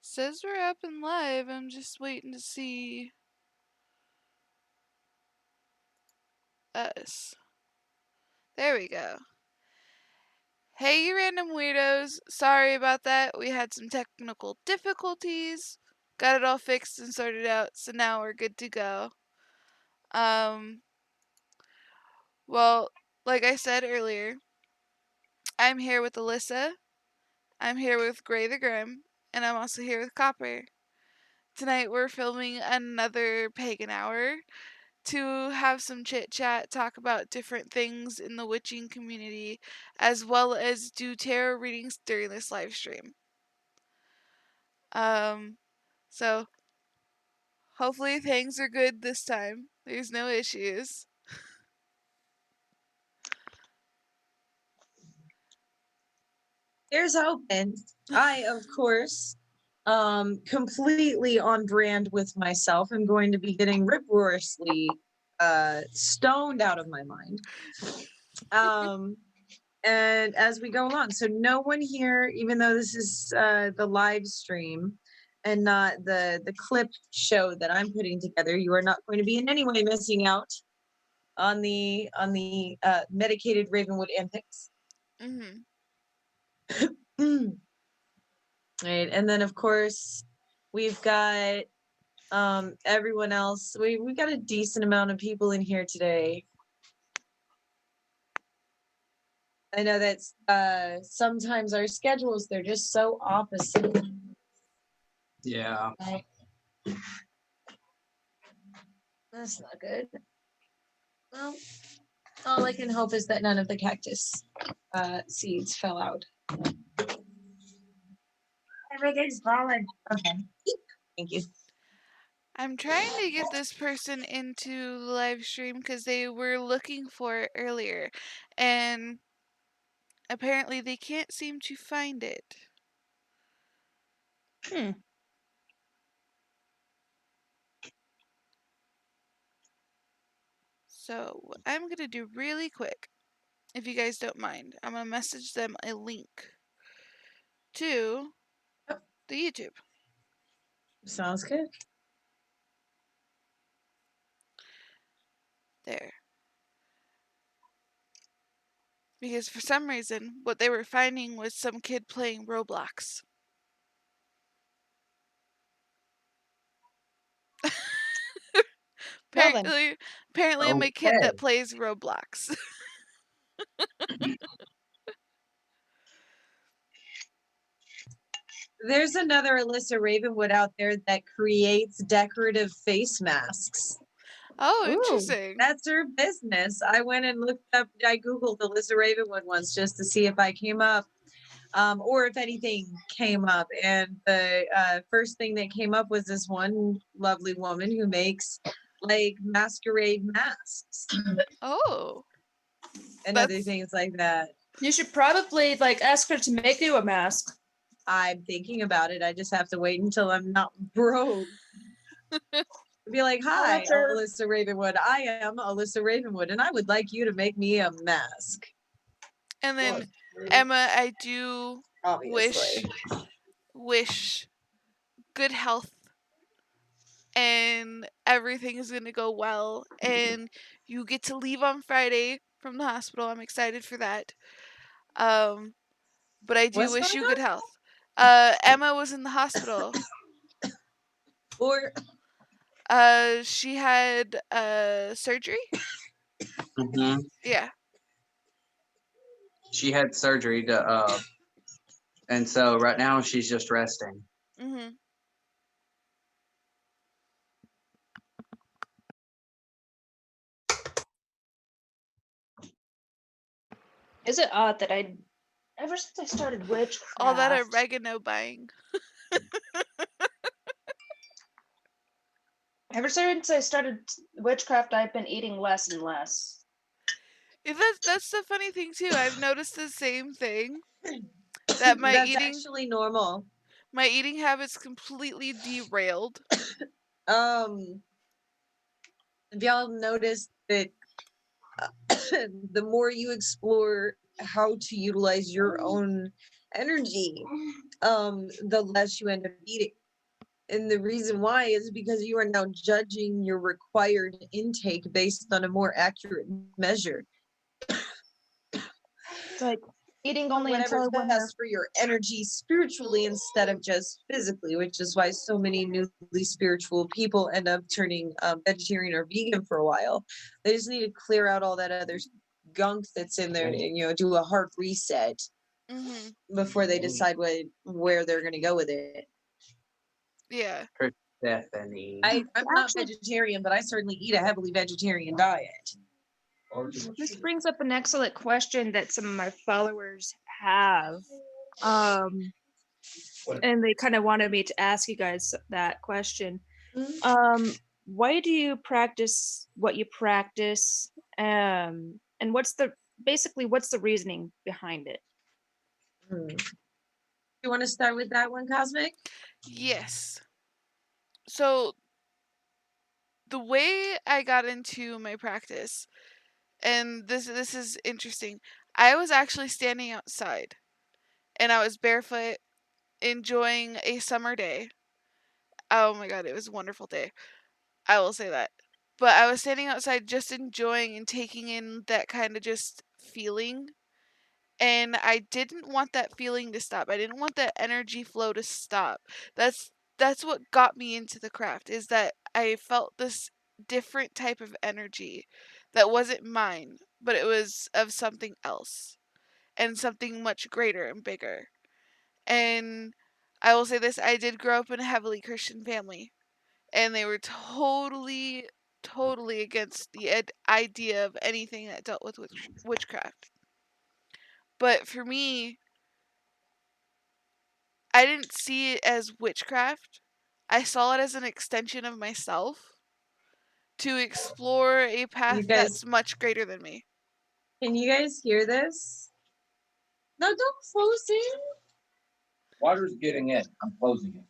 Says we're up and live. I'm just waiting to see us. There we go. Hey, you random weirdos. Sorry about that. We had some technical difficulties. Got it all fixed and sorted out, so now we're good to go. Well, like I said earlier, I'm here with Alyssa. I'm here with Gray the Grim, and I'm also here with Copper. Tonight we're filming another Pagan Hour to have some chit chat, talk about different things in the witching community, as well as do tarot readings during this live stream. So hopefully things are good this time. There's no issues. Here's hoping. I, of course, completely on brand with myself, am going to be getting rip-roariously stoned out of my mind. And as we go along, so no one here, even though this is the live stream and not the clip show that I'm putting together, you are not going to be in any way missing out on the medicated Ravenwood antics. Mhm. Right, and then of course we've got everyone else. We got a decent amount of people in here today. I know that's sometimes our schedules, they're just so opposite. Yeah. Right? That's not good. Well, all I can hope is that none of the cactus seeds fell out. Everything's falling. Okay. Thank you. I'm trying to get this person into the live stream because they were looking for it earlier, and apparently they can't seem to find it. So what I'm going to do really quick, if you guys don't mind, I'm going to message them a link to the YouTube. Sounds good. There. Because for some reason, what they were finding was some kid playing Roblox. Well then. Apparently I'm a kid Okay. that plays Roblox. There's another Alyssa Ravenwood out there that creates decorative face masks. Oh, Ooh, interesting. that's her business. I went and looked up, I Googled Alyssa Ravenwood once just to see if I came up, or if anything came up. And the first thing that came up was this one lovely woman who makes like masquerade masks Oh. and other things like that. You should probably like ask her to make you a mask. I'm thinking about it. I just have to wait until I'm not broke. Be like, hi, Alyssa Ravenwood. I am Alyssa Ravenwood, and I would like you to make me a mask. And then, Emma, I do Obviously. wish good health and everything is going to go well. And you get to leave on Friday from the hospital. I'm excited for that. But I do wish you good health. Emma was in the hospital. Or she had surgery. Mm-hmm. Yeah. She had surgery to, and so right now she's just resting. Mhm. Is it odd that ever since I started witchcraft, all that oregano buying. Ever since I started witchcraft, I've been eating less and less. That's the funny thing too. I've noticed the same thing. That that's actually normal. My eating habits completely derailed. Have y'all noticed that the more you explore how to utilize your own energy, the less you end up eating. And the reason why is because you are now judging your required intake based on a more accurate measure. It's like eating only Whatever's until when you're best for your energy spiritually instead of just physically, which is why so many newly spiritual people end up turning vegetarian or vegan for a while. They just need to clear out all that other gunk that's in there and do a hard reset Mhm. before they decide where they're going to go with it. Yeah. Stephanie. I'm not actually vegetarian, but I certainly eat a heavily vegetarian diet. this brings up an excellent question that some of my followers have. Um and they kind of wanted me to ask you guys that question. Why do you practice what you practice? And what's the reasoning behind it? Hmm. You want to start with that one, Cosmic? Yes. So the way I got into my practice, and this is interesting. I was actually standing outside, and I was barefoot, enjoying a summer day. Oh my god, it was a wonderful day. I will say that. But I was standing outside just enjoying and taking in that kind of just feeling. And I didn't want that feeling to stop. I didn't want that energy flow to stop. That's what got me into the craft, is that I felt this different type of energy that wasn't mine, but it was of something else and something much greater and bigger. And I will say this, I did grow up in a heavily Christian family, and they were totally against the idea of anything that dealt with witchcraft. But for me, I didn't see it as witchcraft. I saw it as an extension of myself to explore a You path guys, that's much greater than me. can you guys hear this? No, don't close it. Water's getting in. I'm closing it.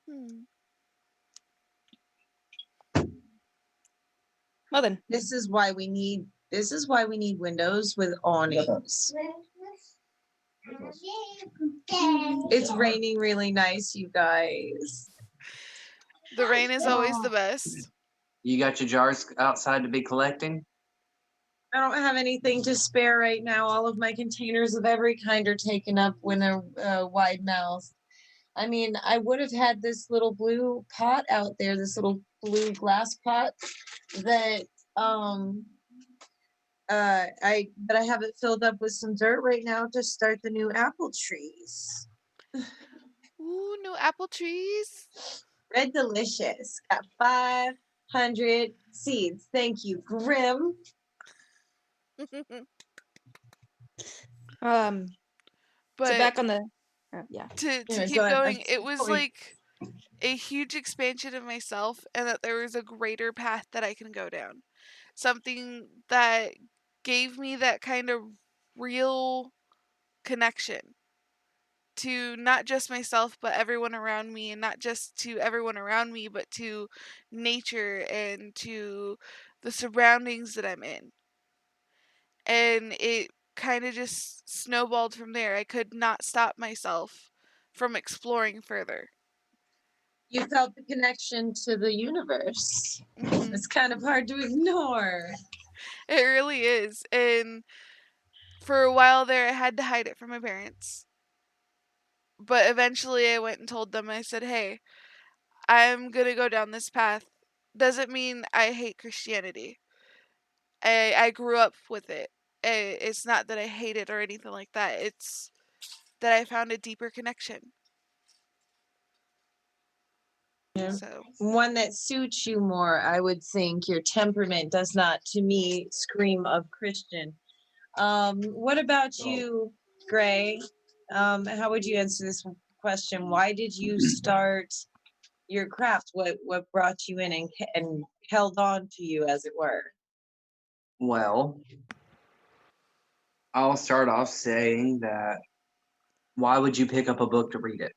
Hmm. Well then, This is why we need windows with awnings. It's raining really nice, you guys. The rain is always the best. You got your jars outside to be collecting? I don't have anything to spare right now. All of my containers of every kind are taken up when they're wide mouth. I mean, I would have had this little blue pot out there, this little blue glass pot that I have it filled up with some dirt right now to start the new apple trees. Ooh, no apple trees. Red Delicious got 500 seeds. Thank you, Grim. so But back on the yeah. to Yeah, go keep ahead. going, it was like a huge expansion of myself, and that there was a greater path that I can go down. Something that gave me that kind of real connection to not just myself but everyone around me, and not just to everyone around me but to nature and to the surroundings that I'm in. And it kind of just snowballed from there. I could not stop myself from exploring further. You felt the connection to the universe. Hmm. It's kind of hard to ignore. It really is. And for a while there, I had to hide it from my parents. But eventually, I went and told them, I said, hey, I'm going to go down this path. Doesn't mean I hate Christianity. I grew up with it. It's not that I hate it or anything like that. It's that I found a deeper connection. Yeah. So, One that suits you more, I would think. Your temperament does not, to me, scream of Christian. What about you, Gray? How would you answer this question? Why did you start your craft? What brought you in and held on to you, as it were? Well, I'll start off saying that why would you pick up a book to read it?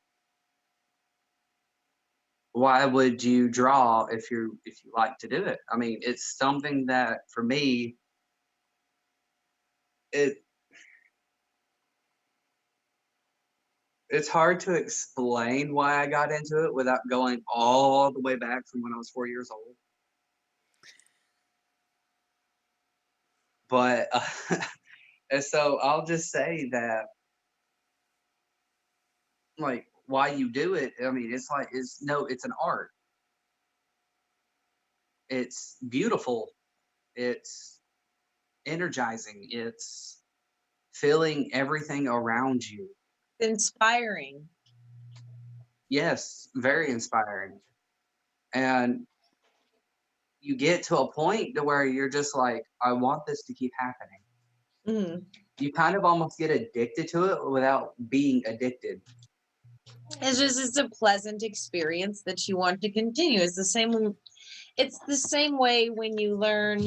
Why would you draw if you like to do it? I mean, it's something that for me, it it's hard to explain why I got into it without going all the way back from when I was 4 years old. But and so I'll just say that, like, why you do it. I mean, it's like it's an art. It's beautiful. It's energizing. It's feeling everything around you. Inspiring. Yes, very inspiring. And you get to a point to where you're just like, I want this to keep happening. Mhm. You kind of almost get addicted to it without being addicted. It's a pleasant experience that you want to continue. It's the same way when you learn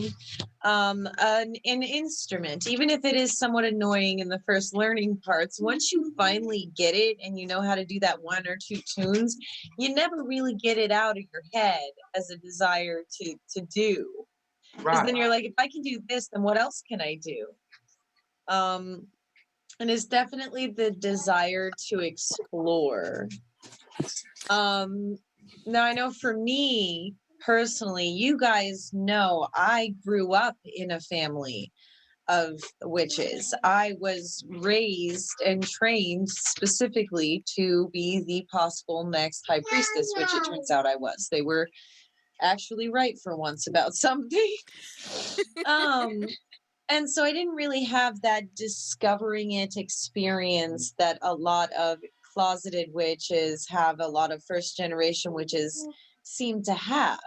an instrument, even if it is somewhat annoying in the first learning parts. Once you finally get it and you know how to do that one or two tunes, you never really get it out of your head as a desire to do. Because then Right. you're like, if I can do this, then what else can I do? And it's definitely the desire to explore. Now I know for me personally, you guys know I grew up in a family of witches. I was raised and trained specifically to be the possible next high priestess, which it turns out I was. They were actually right for once about something. um and so I didn't really have that discovering it experience that a lot of closeted witches have, a lot of first generation witches seem to have.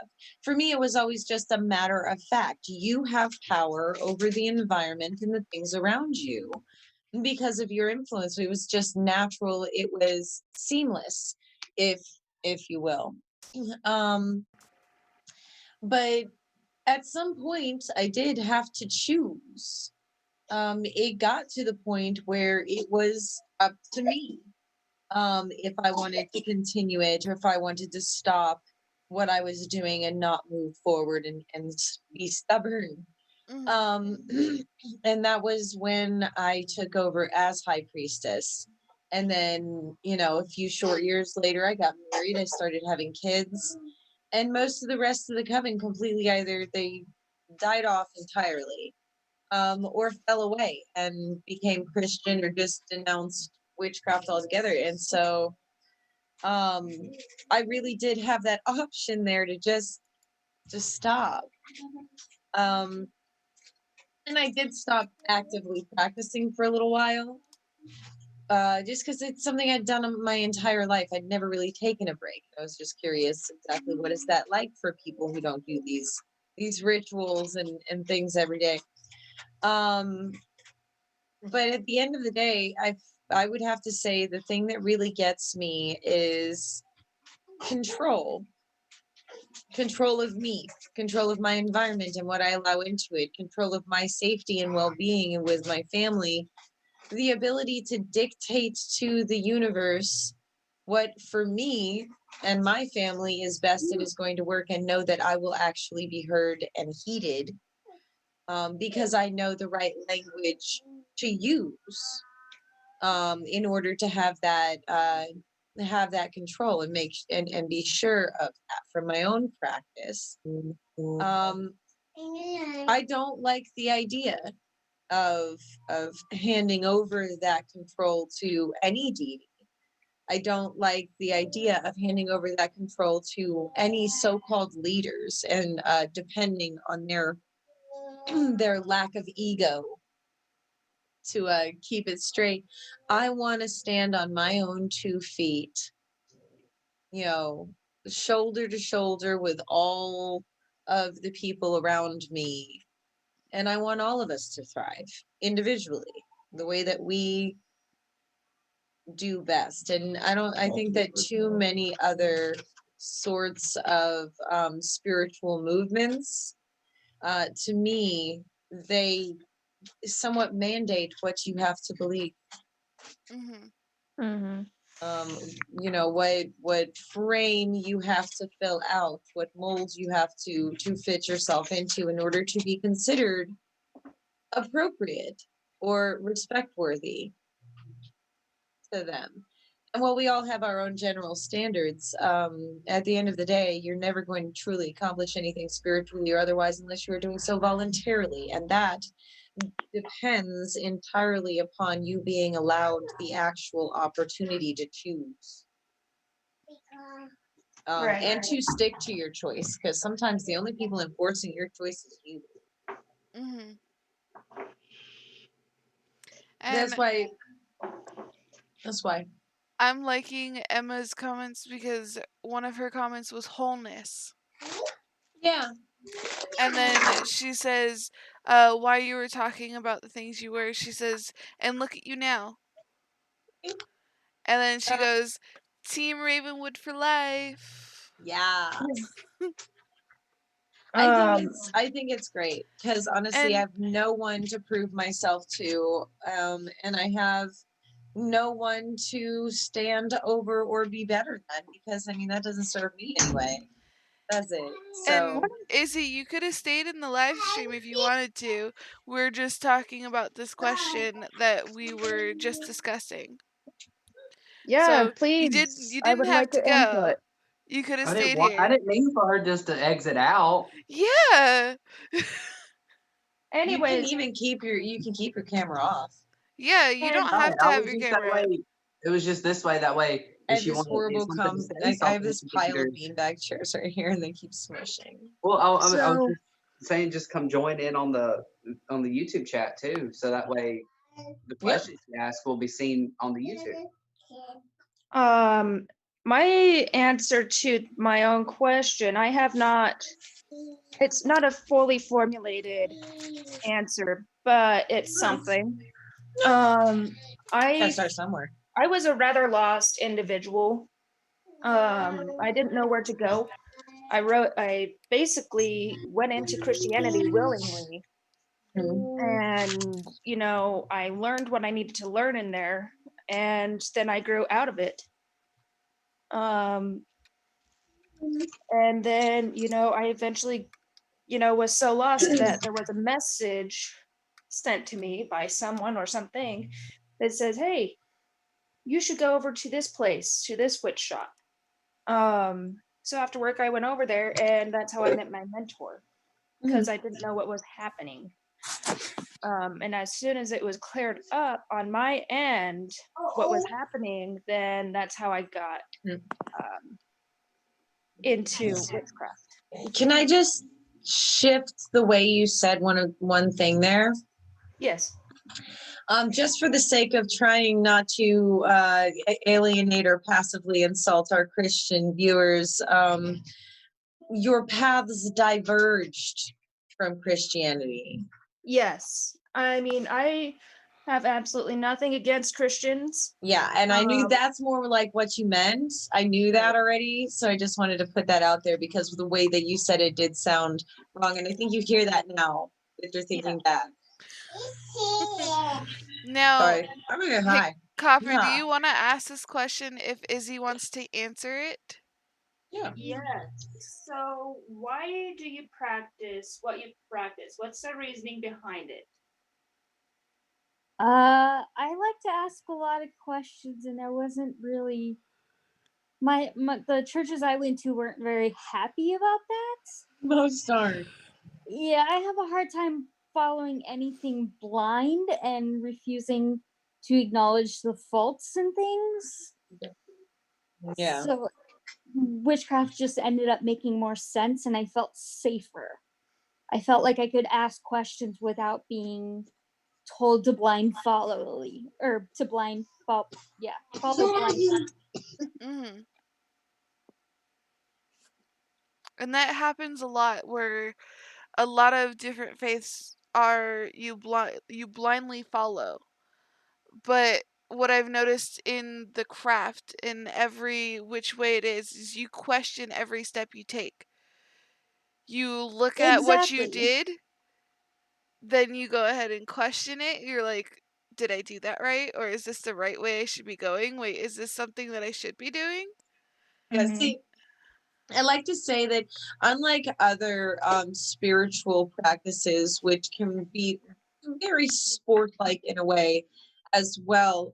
For me, it was always just a matter of fact. You have power over the environment and the things around you because of your influence. It was just natural. It was seamless, if you will. Um, but at some point, I did have to choose. It got to the point where it was up to me, if I wanted to continue it or if I wanted to stop what I was doing and not move forward and be stubborn. Mhm. Um, and that was when I took over as high priestess. And then, a few short years later, I got married. I started having kids. And most of the rest of the coven completely either they died off entirely, or fell away and became Christian or just denounced witchcraft altogether. And so um, I really did have that option there to just stop. Um, and I did stop actively practicing for a little while, just because it's something I'd done my entire life. I'd never really taken a break. I was just curious exactly what is that like for people who don't do these rituals and things every day. Um, but at the end of the day, I would have to say the thing that really gets me is control. Control of me, control of my environment and what I allow into it, control of my safety and well-being and with my family, the ability to dictate to the universe what for me and my family is best and is going to work, and know that I will actually be heard and heeded, because I know the right language to use, in order to have that control and and be sure of that from my own practice. Um, I don't like the idea of handing over that control to any deity. I don't like the idea of handing over that control to any so-called leaders and depending on their their lack of ego to keep it straight. I want to stand on my own 2 feet, you know, shoulder to shoulder with all of the people around me. And I want all of us to thrive individually, the way that we do best. And I think that too many other sorts of spiritual movements, to me, they somewhat mandate what you have to believe. Mhm. Mm-hmm. um what frame you have to fill out, what molds you have to fit yourself into in order to be considered appropriate or respect worthy to them. Well, we all have our own general standards. At the end of the day, you're never going to truly accomplish anything spiritually or otherwise unless you are doing so voluntarily. And that depends entirely upon you being allowed the actual opportunity to choose. Right. And to stick to your choice, because sometimes the only people enforcing your choice is you. Mm-hmm. That's And why. That's why. I'm liking Emma's comments because one of her comments was wholeness. Yeah. And then she says, while you were talking about the things you were, she says, and look at you now. And then she goes, Team Ravenwood for life. Yeah. Um, I think it's great because honestly, I And have no one to prove myself to, and I have no one to stand over or be better than because I mean that doesn't serve me anyway, does it? and So Izzy, you could have stayed in the live stream if you wanted to. We're just talking about this question that we were just discussing. yeah, So please. you I didn't would have like to your input. go. You could have I didn't stayed want. I here. didn't mean for her just to exit out. Yeah. you can Anyways, even keep your camera off. Yeah, you and don't Right. have to I have was your just that camera on. way. It was just this way. That way, I if have she this wanted if horrible somebody to say I have something, this she could pile of either. beanbag chairs right here and they keep smushing. Well, I was so just saying, just come join in on the YouTube chat too, so that way the Yep. questions you ask will be seen on the YouTube. my answer to my own question, I have not, it's not a fully formulated answer, but it's something. Gotta I start somewhere. I was a rather lost individual. I didn't know where to go. I basically went into Christianity willingly, and you know, I learned what I needed to learn in there, and then I grew out of it. And then, you know, I eventually, you know, was so lost that there was a message sent to me by someone or something that says, "Hey, you should go over to this place, to this witch shop." So after work, I went over there, and that's how I met my mentor because I didn't know what was happening. And as soon as it was cleared up on my end, what was happening, then that's how I got into witchcraft. Can I just shift the way you said one thing there? Yes. Just for the sake of trying not to alienate or passively insult our Christian viewers, your paths diverged from Christianity. Yes. I mean, I have absolutely nothing against Christians. Yeah, and I knew Um, that's more like what you meant. I knew that already, so I just wanted to put that out there because the way that you said it did sound wrong, and I think you hear that now that you're thinking that. Now, Sorry, I'm gonna get hey, high. Copper, do Yeah. you want to ask this question if Izzy wants to answer it? Yeah. yes. So, why do you practice what you practice? What's the reasoning behind it? I like to ask a lot of questions, and I wasn't really my the churches I went to weren't very happy about that. Most aren't. Yeah, I have a hard time following anything blind and refusing to acknowledge the faults and things. Yeah. So witchcraft just ended up making more sense, and I felt safer. I felt like I could ask questions without being told to blind follow or to blind follow. Yeah, follow blind. Mm-hmm. And that happens a lot where a lot of different faiths are you blindly follow. But what I've noticed in the craft, in every which way it is you question every step you take. You look at what you Exactly. did, then you go ahead and question it. You're like, did I do that right? Or is this the right way I should be going? Wait, is this something that I should be doing? Yeah. See, I like to say that unlike other spiritual practices, which can be very sport-like in a way as well,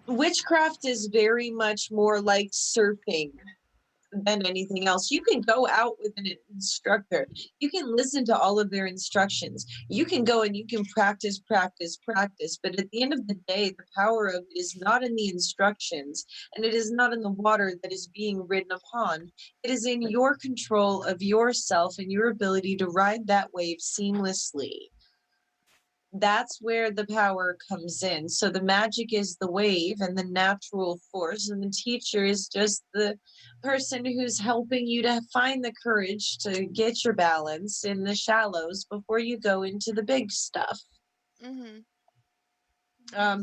Witchcraft is very much more like surfing than anything else. You can go out with an instructor. You can listen to all of their instructions. You can go and you can practice, practice, practice. But at the end of the day, the power of it is not in the instructions, and it is not in the water that is being ridden upon. It is in your control of yourself and your ability to ride that wave seamlessly. That's where the power comes in. So the magic is the wave and the natural force, and the teacher is just the person who's helping you to find the courage to get your balance in the shallows before you go into the big stuff. Mm-hmm.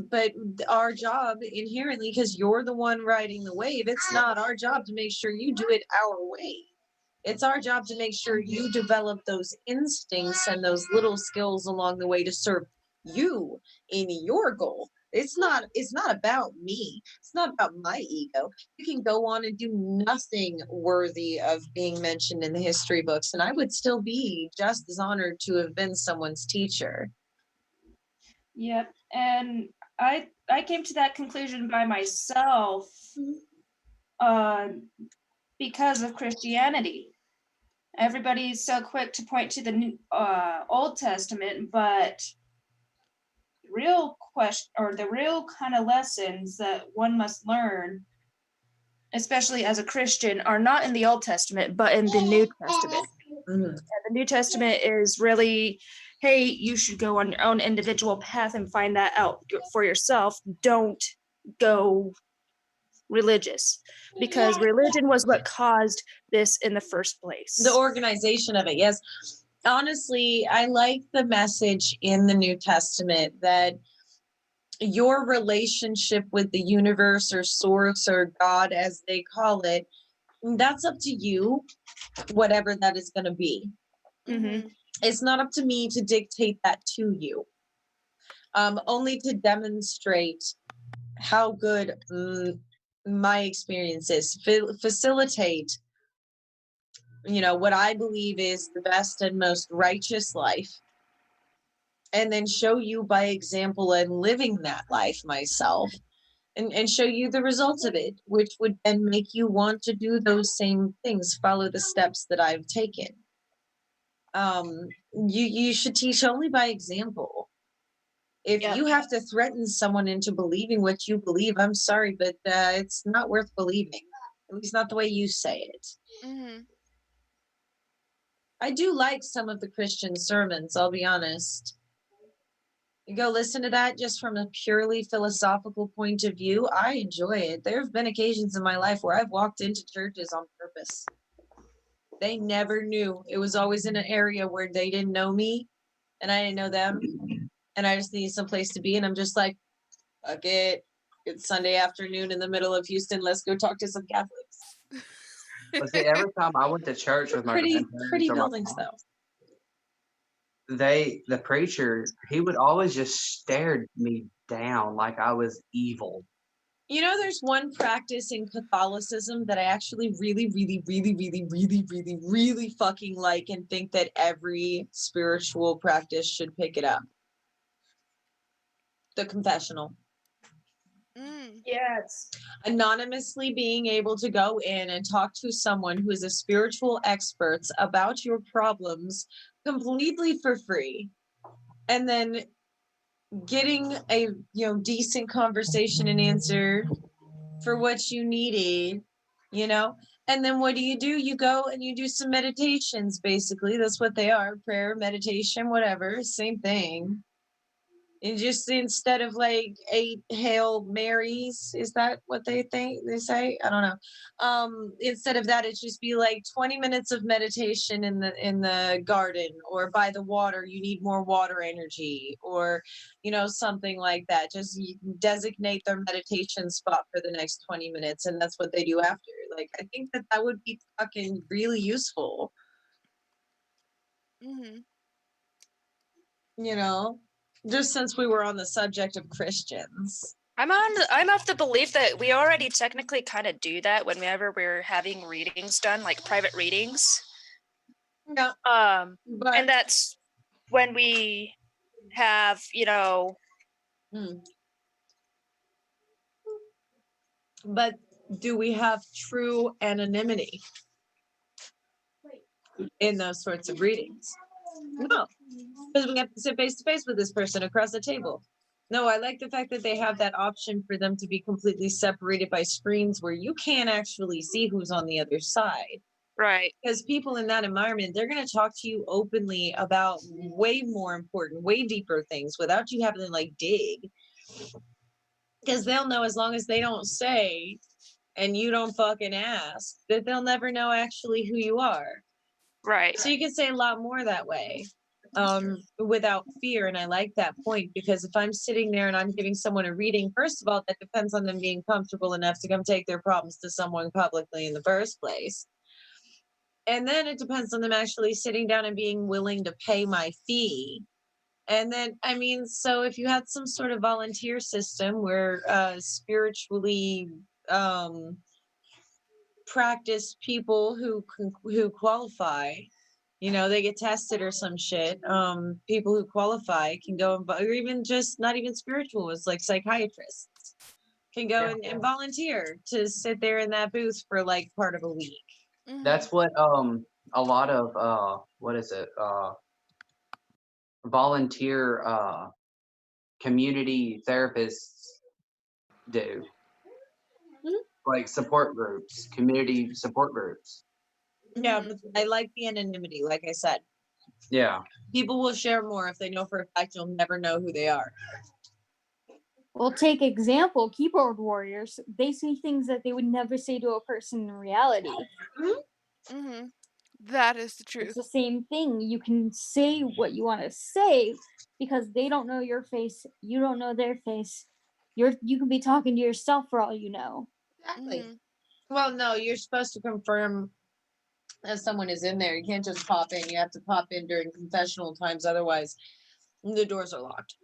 But our job inherently, because you're the one riding the wave, it's not our job to make sure you do it our way. It's our job to make sure you develop those instincts and those little skills along the way to serve you in your goal. It's not about me. It's not about my ego. You can go on and do nothing worthy of being mentioned in the history books, and I would still be just as honored to have been someone's teacher. Yep. And I came to that conclusion by myself uh, because of Christianity. Everybody's so quick to point to the Old Testament, but real question, or the real kind of lessons that one must learn, especially as a Christian, are not in the Old Testament, but in the New Testament. Mm-hmm. And the New Testament is really, hey, you should go on your own individual path and find that out for yourself. Don't go religious, because religion was what caused this in the first place. The organization of it, yes. Honestly, I like the message in the New Testament that your relationship with the universe or source or God, as they call it, that's up to you, whatever that is going to be. Mm-hmm. It's not up to me to dictate that to you, only to demonstrate how good my experience is, facilitate, what I believe is the best and most righteous life, and then show you by example and living that life myself, and show you the results of it, which would then make you want to do those same things, follow the steps that I've taken. You should teach only by example. If Yep. you have to threaten someone into believing what you believe, I'm sorry, but it's not worth believing. At least not the way you say it. Mm-hmm. I do like some of the Christian sermons, I'll be honest. You go listen to that just from a purely philosophical point of view. I enjoy it. There have been occasions in my life where I've walked into churches on purpose. They never knew. It was always in an area where they didn't know me and I didn't know them. And I just needed some place to be. And I'm just like, fuck it. It's Sunday afternoon in the middle of Houston. Let's go talk to some Catholics. But see, every time I went to church with my Pretty grandparents or my buildings mom, though. the preacher, he would always just stare me down like I was evil. There's one practice in Catholicism that I actually really, really, really, really, really, really, really fucking like, and think that every spiritual practice should pick it up. The confessional. Mm. Yes. Anonymously being able to go in and talk to someone who is a spiritual expert about your problems completely for free, and then getting a decent conversation and answer for what you needed, and then what do? You go and you do some meditations. Basically, that's what they are: prayer, meditation, whatever, same thing. And just instead of like 8 Hail Marys, is that what they say? I don't know. Instead of that, it just be like 20 minutes of meditation in the garden or by the water. You need more water energy, or something like that. Just you can designate their meditation spot for the next 20 minutes, and that's what they do after. Like, I think that would be fucking really useful. Mm-hmm. Just since we were on the subject of Christians. I'm of the belief that we already technically kind of do that whenever we're having readings done, like private readings. Yeah. But And that's when we have, But do we have true anonymity in those sorts of readings? No, because we have to sit face to face with this person across the table. No, I like the fact that they have that option for them to be completely separated by screens where you can't actually see who's on the other side. Right. Because people in that environment, they're going to talk to you openly about way more important, way deeper things without you having to like dig. Because they'll know as long as they don't say and you don't fucking ask, that they'll never know actually who you are. Right. So you can say a lot more that way, without fear. And I like that point, because if I'm sitting there and I'm giving someone a reading, first of all, that depends on them being comfortable enough to come take their problems to someone publicly in the first place. And then it depends on them actually sitting down and being willing to pay my fee. And then, I mean, so if you had some sort of volunteer system where spiritually practiced people who qualify, you know, they get tested or some shit, people who qualify can go and, or even just not even spiritual, it's like psychiatrists can go and volunteer to sit there in that booth for like part of a week. Mhm. That's what a lot of what is it? Volunteer community therapists do. Mhm. Like support groups, community support groups. Yeah, Mhm. but I like the anonymity, like I said. Yeah. People will share more if they know for a fact you'll never know who they are. Well, take example, keyboard warriors. They say things that they would never say to a person in reality. Mhm. That is the It's truth. the same thing. You can say what you want to say because they don't know your face. You don't know their face. You can be talking to yourself for all you know. Exactly. Mhm. Well, no, you're supposed to confirm that someone is in there. You can't just pop in. You have to pop in during confessional times. Otherwise, the doors are locked.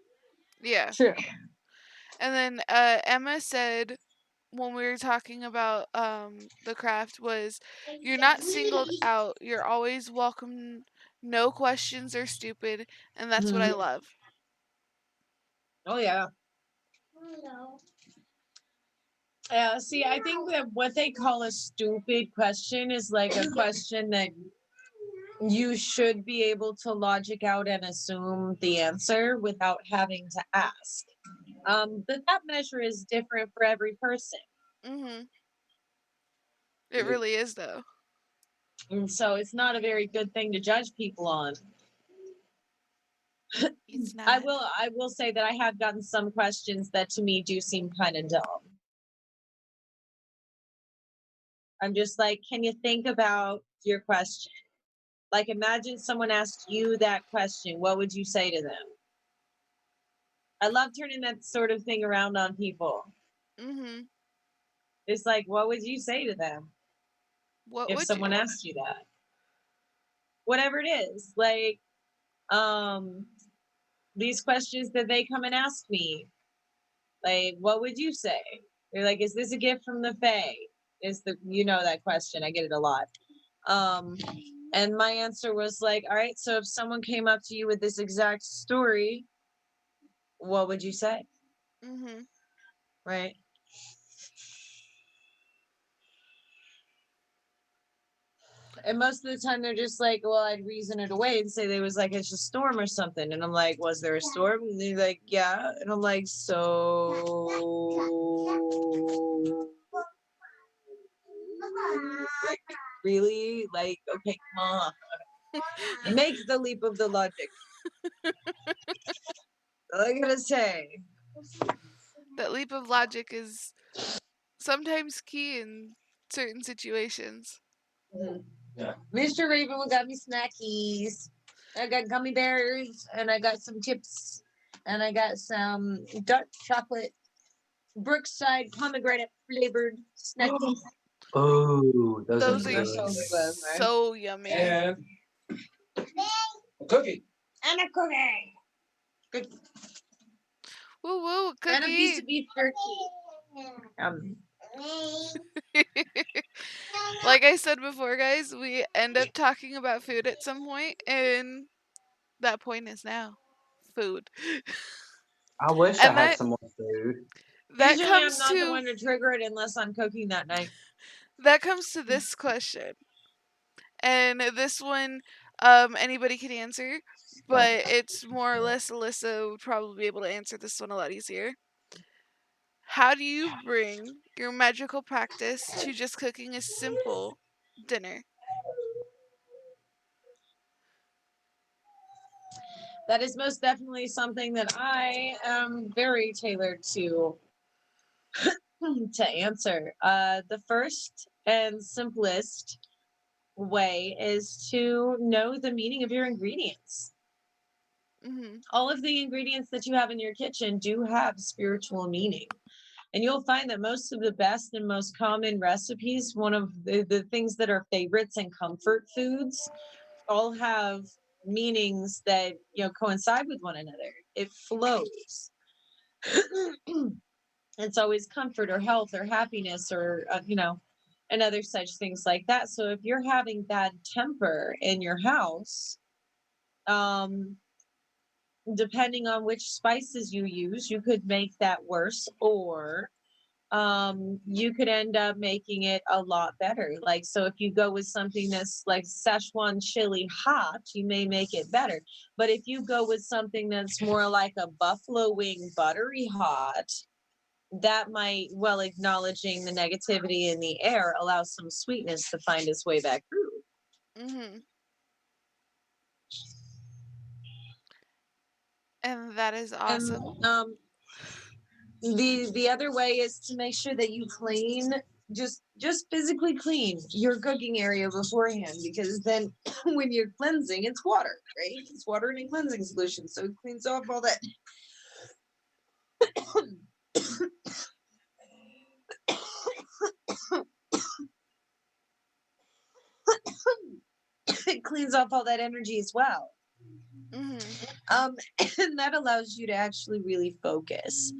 Yeah. True. And then Emma said when we were talking about the craft was you're not singled out. You're always welcome. No questions are stupid, and that's what I love. Oh, yeah. Yeah, see, I think that what they call a stupid question is like a question that you should be able to logic out and assume the answer without having to ask. But that measure is different for every person. Mhm. It really is though. And so it's not a very good thing to judge people on. It's I not. will say that I have gotten some questions that to me do seem kind of dumb. I'm just like, can you think about your question? Like, imagine someone asked you that question. What would you say to them? I love turning that sort of thing around on people. Mhm. It's like, what would you say to them What if would you? someone asked you that? Whatever it is, like, these questions that they come and ask me, like, what would you say? They're like, is this a gift from the Fae? Is the, you know, that question, I get it a lot. And my answer was like, all right, so if someone came up to you with this exact story, what would you say? Mhm. Right? And most of the time they're just like, well, I'd reason it away and say there was like it's a storm or something. And I'm like, was there a storm? And they're like, yeah. And I'm like, so like, really? Like, okay, come on. Make the leap of the logic. All I gotta say. That leap of logic is sometimes key in certain situations. Yeah. Mr. Raven got me snackies. I got gummy bears and I got some chips and I got some dark chocolate Brookside pomegranate flavored snackies. Oh, those are Those are They're good. so good, right? so yummy. And a cookie. And a cookie. Good. Woo woo, And a piece cookie. of beef jerky. Like I said before, guys, we end up talking about food at some point, and that point is now food. I wish I And had some more food. That Usually I'm comes not the to one to trigger it unless I'm cooking that night. this question. And this one, anybody can answer, but it's more or less Alyssa would probably be able to answer this one a lot easier. How do you bring your magical practice to just cooking a simple dinner? That is most definitely something that I am very tailored to answer. The first and simplest way is to know the meaning of your ingredients. Mm-hmm. All of the ingredients that you have in your kitchen do have spiritual meaning. And you'll find that most of the best and most common recipes, one of the things that are favorites and comfort foods, all have meanings that coincide with one another. It flows. It's always comfort or health or happiness or and other such things like that. So if you're having bad temper in your house, depending on which spices you use, you could make that worse, or you could end up making it a lot better. Like, so if you go with something that's like Szechuan chili hot, you may make it better. But if you go with something that's more like a buffalo wing buttery hot, that might, well, acknowledging the negativity in the air, allow some sweetness to find its way back through. Mm-hmm. And that is awesome. And the other way is to make sure that you clean, just physically clean your cooking area beforehand, because then when you're cleansing, it's water, right? It's water in a cleansing solution, so it cleans off all that it cleans off all that energy as well. Mm-hmm. And that allows you to actually really focus.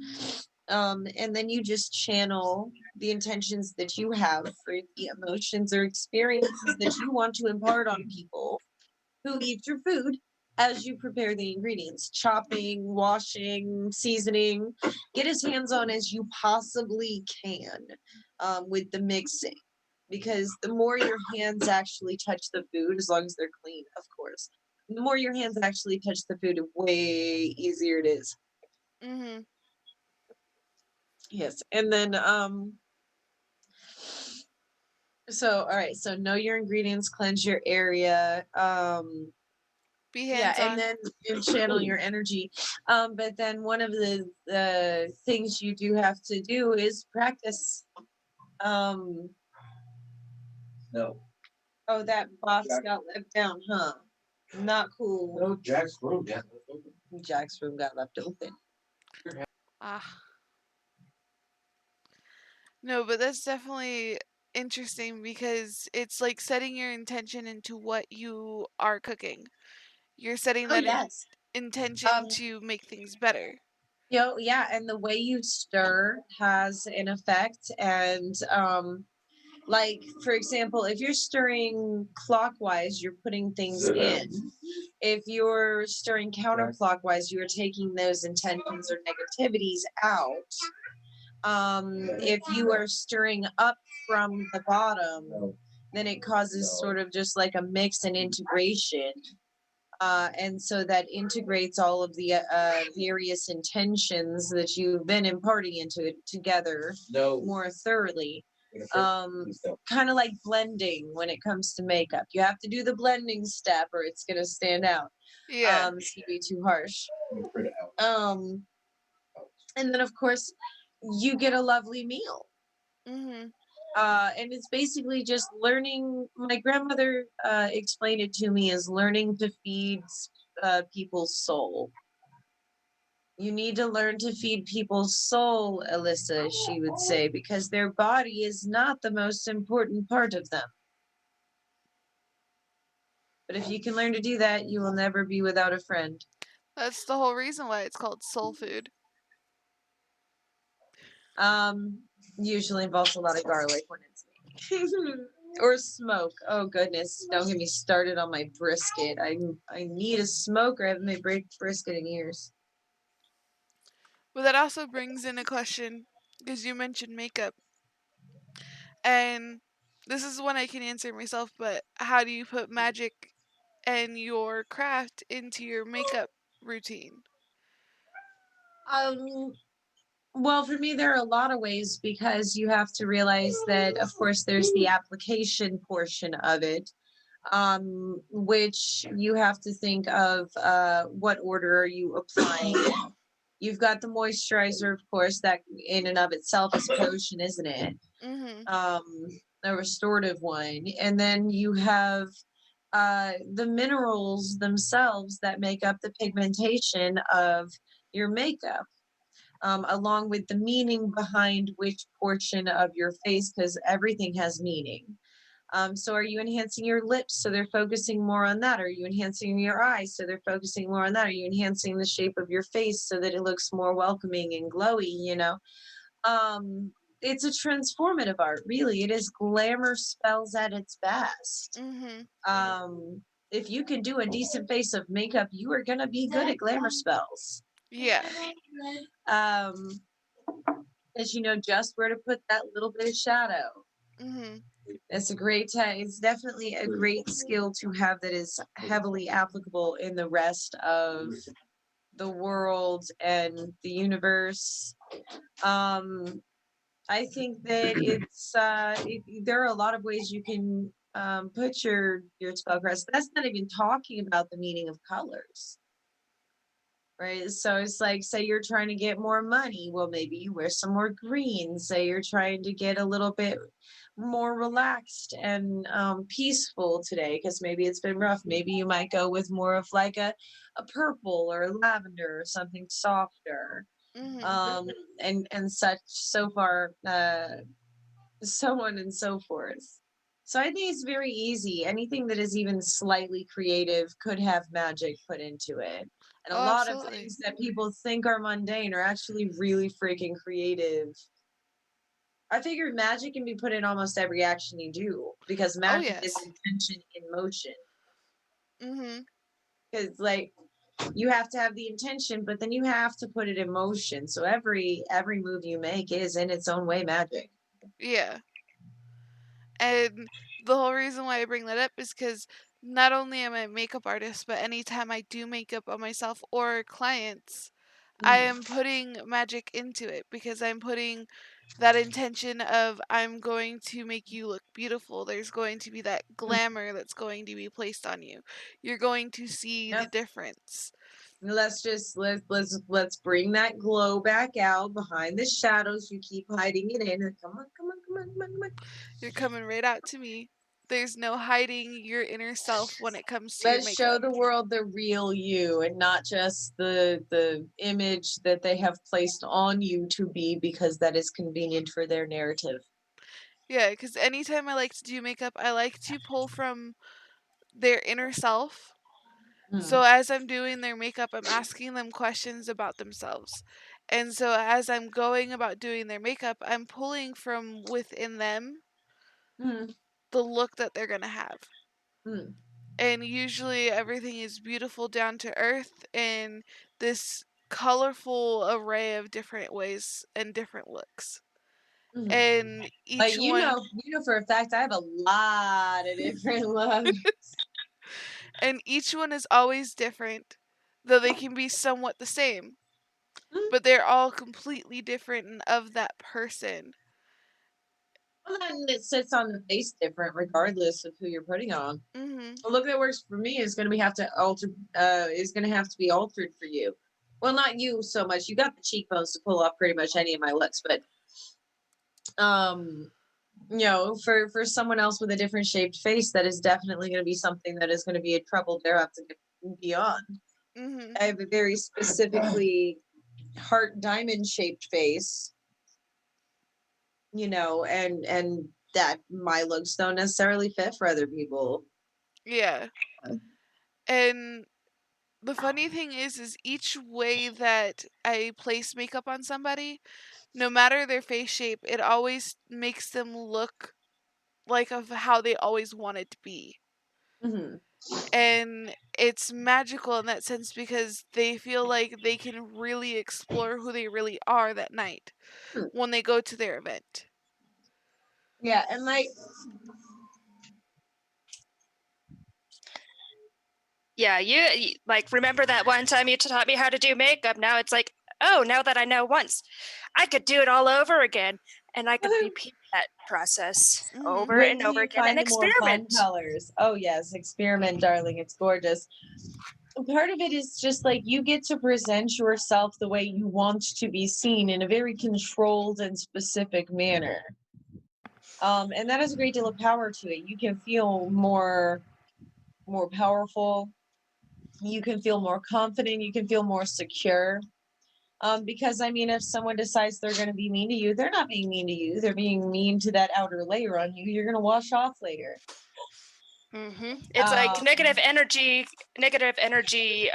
And then you just channel the intentions that you have for the emotions or experiences that you want to impart on people who eat your food as you prepare the ingredients, chopping, washing, seasoning. Get as hands-on as you possibly can with the mixing, because the more your hands actually touch the food, as long as they're clean, of course, the more your hands actually touch the food, the way easier it is. Mm-hmm. Yes. And then so all right, so know your ingredients, cleanse your area, Be yeah, and hands-on. then you channel your energy. But then one of the things you do have to do is practice. No. Oh, that box got left down, huh? Not cool. No, Jack's room got left open. Jack's room got left open. Ah. No, but that's definitely interesting because it's like setting your intention into what you are cooking. You're setting Oh that yes. intention to make things better. Yeah, and the way you stir has an effect. And like, for example, if you're stirring clockwise, you're putting things in. If you're stirring counterclockwise, you're taking those intentions or negativities out. If you are stirring up from the bottom, then it causes sort of just like a mix and integration. And so that integrates all of the various intentions that you've been imparting into it together more thoroughly. Kind of like blending when it comes to makeup. You have to do the blending step or it's going to stand out. Yeah. It's going to be too harsh. And then, of course, you get a lovely meal. Mm-hmm. And it's basically just learning. My grandmother explained it to me as learning to feed people's soul. You need to learn to feed people's soul, Alyssa, she would say, because their body is not the most important part of them. But if you can learn to do that, you will never be without a friend. That's the whole reason why it's called soul food. Usually involves a lot of garlic when it's made. Or smoke. Oh goodness, don't get me started on my brisket. I need a smoker. I haven't made brisket in years. But that also brings in a question. because you mentioned makeup, and this is one I can answer myself. But how do you put magic and your craft into your makeup routine? Um, well, for me, there are a lot of ways because you have to realize that, of course, there's the application portion of it, which you have to think of what order are you applying it. You've got the moisturizer, of course, that in and of itself is potion, isn't it? Mhm. Um, a restorative one. And then you have the minerals themselves that make up the pigmentation of your makeup, along with the meaning behind which portion of your face, because everything has meaning. So are you enhancing your lips so they're focusing more on that? Are you enhancing your eyes so they're focusing more on that? Are you enhancing the shape of your face so that it looks more welcoming and glowy, you know? Um, it's a transformative art, really. It is glamour spells at its best. Mhm. If you can do a decent face of makeup, you are gonna be good at glamour spells. Yeah. Um, as you know just where to put that little bit of shadow. Mhm. It's a great it's definitely a great skill to have that is heavily applicable in the rest of the world and the universe. Um, I think that there are a lot of ways you can put your spellcraft. That's not even talking about the meaning of colors, right? So it's like, say you're trying to get more money, well, maybe you wear some more green. Say you're trying to get a little bit more relaxed and peaceful today because maybe it's been rough. Maybe you might go with more of like a purple or a lavender or something softer, Mhm. um, and such. So far, so on and so forth. So I think it's very easy. Anything that is even slightly creative could have magic put into it. And a Oh, lot of absolutely. things that people think are mundane are actually really freaking creative. I figure magic can be put in almost every action you do because Oh, magic is yes. intention in motion. Mhm. Because like you have to have the intention, but then you have to put it in motion. So every move you make is in its own way magic. Yeah. And the whole reason why I bring that up is because not only am I a makeup artist, but anytime I do makeup on myself or clients, I Mhm. am putting magic into it because I'm putting that intention of I'm going to make you look beautiful. There's going to be that glamour that's going to be placed on you. You're going to see the Yep. difference. Let's bring that glow back out behind the shadows. You keep hiding it in. Come on, come on, come on, come on, come on. You're coming right out to me. There's no hiding your inner self when it comes to your Let's show makeup. the world the real you and not just the image that they have placed on you to be because that is convenient for their narrative. Yeah, because anytime I like to do makeup, I like to pull from their inner self. Hmm. So as I'm doing their makeup, I'm asking them questions about themselves. And so as I'm going about doing their makeup, I'm pulling from within them Hmm. the look that they're going to have. Hmm. And usually everything is beautiful down to earth in this colorful array of different ways and different looks. Hmm. And But each one you know for a fact I have a lot of different looks. and each one is always different, though they can be somewhat the same, Hmm. but they're all completely different and of that person. Well, then it sits on the face different regardless of who you're putting on. Mhm. A look that works for me is going to be have to alter is going to have to be altered for you. Well, not you so much. You got the cheekbones to pull off pretty much any of my looks, but um you know, for someone else with a different shaped face, that is definitely going to be something that is going to be a trouble thereof to get beyond. Mhm. I have a very specifically heart diamond shaped face, you know, and that my looks don't necessarily fit for other people. Yeah. And the funny thing is each way that I place makeup on somebody, no matter their face shape, it always makes them look like of how they always wanted to be. Hmm. And it's magical in that sense because they feel like they can really explore who they really are that night when they go to their event. Yeah, and like Yeah, you like remember that one time you taught me how to do makeup? Now it's like, oh, now that I know once, I could do it all over again, and I could repeat that process over when and do over you again and find the more fun experiment. colors? Oh yes, experiment, darling. It's gorgeous. Part of it is just like you get to present yourself the way you want to be seen in a very controlled and specific manner. And that has a great deal of power to it. You can feel more powerful. You can feel more confident. You can feel more secure. Because I mean, if someone decides they're going to be mean to you, they're not being mean to you. They're being mean to that outer layer on you. You're going to wash off later. It's like Um, negative energy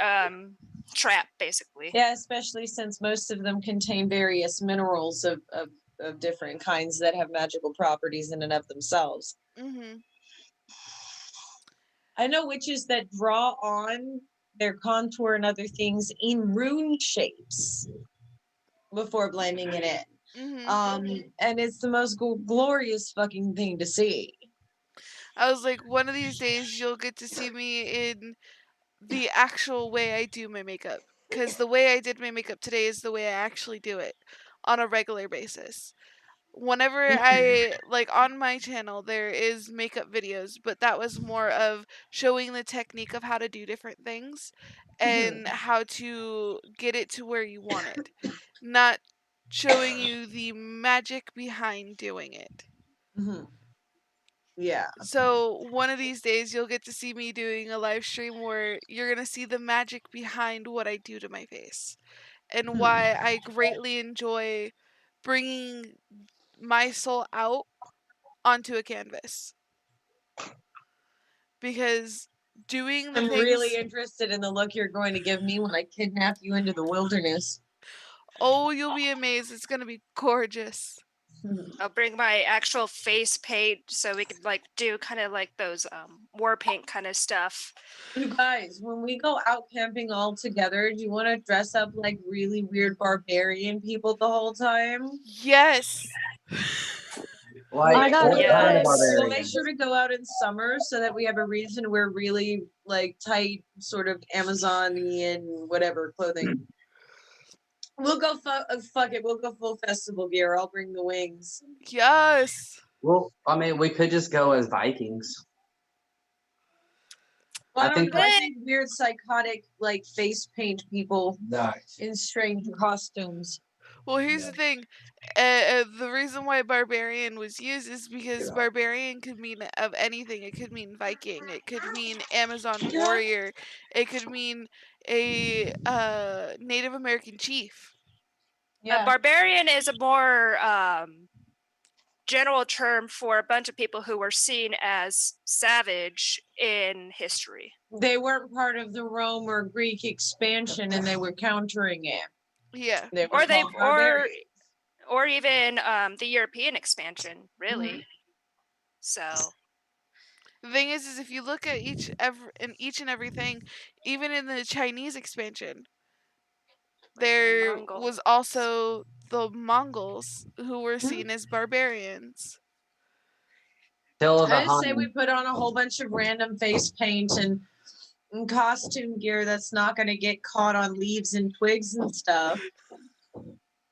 trap, basically. Yeah, especially since most of them contain various minerals of different kinds that have magical properties in and of themselves. Mm-hmm. I know witches that draw on their contour and other things in rune shapes before blending it in. Mm-hmm. And it's the most glorious fucking thing to see. I was like, one of these days you'll get to see me in the actual way I do my makeup. Because the way I did my makeup today is the way I actually do it on a regular basis. Whenever I, like, on my channel, there is makeup videos, but that was more of showing the technique of how to do different things and how to get it to where you want it, not showing you the magic behind doing it. Yeah. So one of these days you'll get to see me doing a live stream where you're going to see the magic behind what I do to my face and why I greatly enjoy bringing my soul out onto a canvas. Because doing the I'm really things, interested in the look you're going to give me when I kidnap you into the wilderness. oh, you'll be amazed. It's going to be gorgeous. I'll bring my actual face paint so we could like do kind of like those war paint kind of stuff. You guys, when we go out camping all together, do you want to dress up like really weird barbarian people the whole time? Yes. Like, I got what it. kind of Yes. We'll make barbarian? sure to go out in summer so that we have a reason to wear really like tight, sort of Amazonian whatever clothing. We'll go fuck it. We'll go full festival gear. I'll bring the wings. Yes. Well, I mean, we could just go as Vikings. Why I don't think go as these weird psychotic like face paint people Nice. in strange costumes? Well, here's the thing. The reason why barbarian was used is because barbarian could mean of anything. It could mean Viking. It could mean Amazon warrior. It could mean a Native American chief. Yeah. Barbarian is a more general term for a bunch of people who were seen as savage in history. They weren't part of the Rome or Greek expansion and they were countering it. Yeah. They were called barbarians. Or even the European expansion, really. So The thing is if you look at each and everything, even in the Chinese expansion, there was also the Mongols who were seen as barbarians. Tale of the I just say Hun. we put on a whole bunch of random face paint and costume gear that's not going to get caught on leaves and twigs and stuff.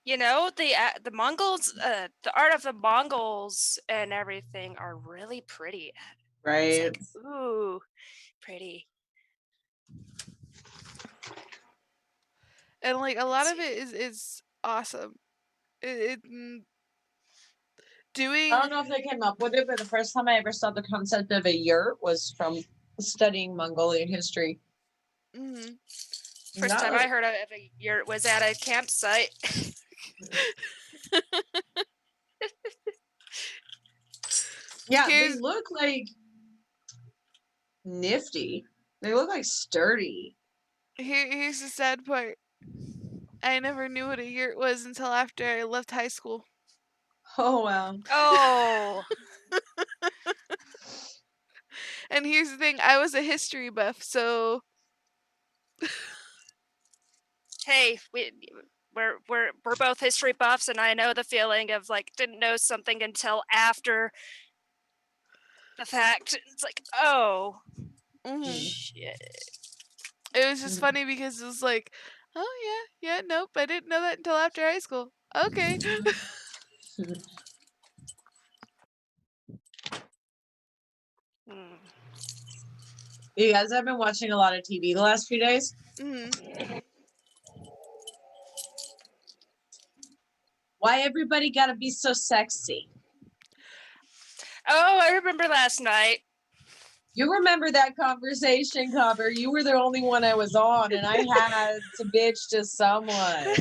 you know the Mongols, the art of the Mongols and everything are really pretty. It's Right. like, ooh, pretty. And like a lot of it is awesome. Doing I don't know if they came up with it, but the first time I ever saw the concept of a yurt was from studying Mongolian history. First time I heard of a yurt was at a campsite. Yeah, they look like nifty. They look like sturdy. Here's the sad part. I never knew what a yurt was until after I left high school. Oh wow. Oh. And here's the thing, I was a history buff, so Hey, we're both history buffs, and I know the feeling of like didn't know something until after the fact. It's like, oh mhm. shit. It was just funny because it was like, oh yeah, nope, I didn't know that until after high school. Okay. Hmm. You guys have been watching a lot of TV the last few days. Mhm. Why everybody gotta be so sexy? Oh, I remember last night. You remember that conversation, Copper? You were the only one I was on, and I had to bitch to someone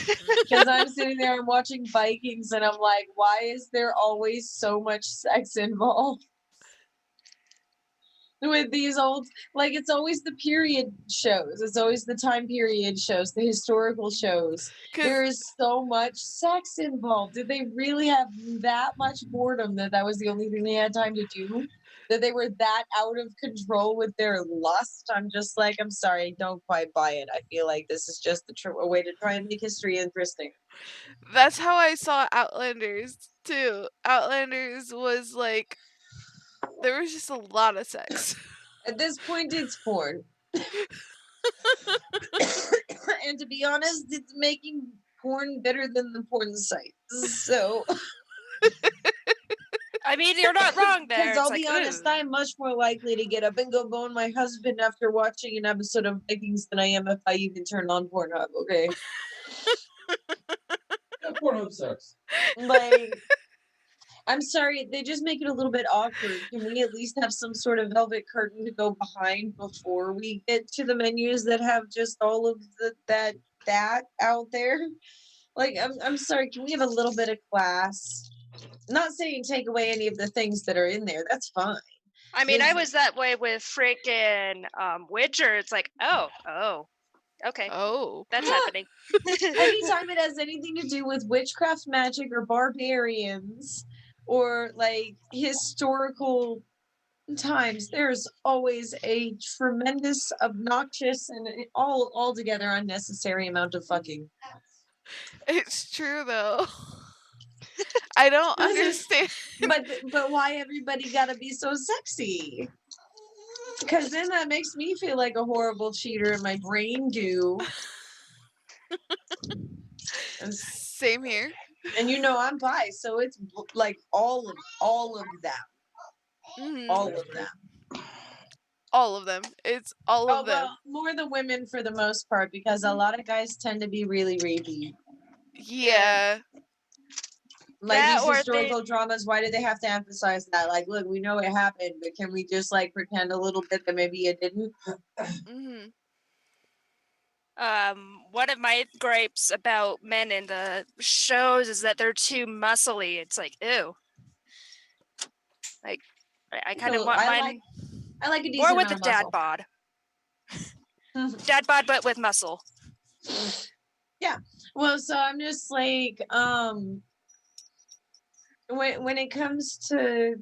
because I'm sitting there and watching Vikings, and I'm like, why is there always so much sex involved? With these old, like, it's always the period shows, it's always the time period shows, the historical shows. There 'Cause is so much sex involved. Did they really have that much boredom that was the only thing they had time to do? That they were that out of control with their lust? I'm just like, I'm sorry, I don't quite buy it. I feel like this is just a way to try and make history interesting. that's how I saw Outlanders too. Outlanders was like there was just a lot of sex. At this point, it's porn. And to be honest, it's making porn better than the porn sites. So, I mean, you're not wrong there. because It's I'll like, be honest, ooh. I'm much more likely to get up and go bone my husband after watching an episode of Vikings than I am if I even turn on Pornhub. Okay, Yeah, Pornhub sucks. like. I'm sorry, they just make it a little bit awkward. Can we at least have some sort of velvet curtain to go behind before we get to the menus that have just all of that out there? Like, I'm sorry, can we have a little bit of class? Not saying take away any of the things that are in there. That's fine. I mean, I There's- was that way with freaking Witcher. It's like, oh, okay, Oh. that's happening. Anytime it has anything to do with witchcraft, magic, or barbarians, or like historical times, there's always a tremendous, obnoxious, and all altogether unnecessary amount of fucking. It's true though. I don't understand. But why everybody gotta be so sexy? Because then that makes me feel like a horrible cheater, and my brain do. Same here. And you know I'm bi, so it's like all of them, Mhm. all of them. All of them. It's all Oh of them. well, more the women for the most part, because a lot of guys tend to be really rapey. Yeah. Like That these or historical dramas, why do they have to emphasize that? Like, look, we know it happened, but can we just like pretend a little bit that maybe it didn't? Mhm. one of my gripes about men in the shows is that they're too muscly. It's like, ew. Like, I kind of So want I mine like a more decent with the amount of dad muscle. bod. Dad bod, but with muscle. Yeah. Well, so I'm just like, when it comes to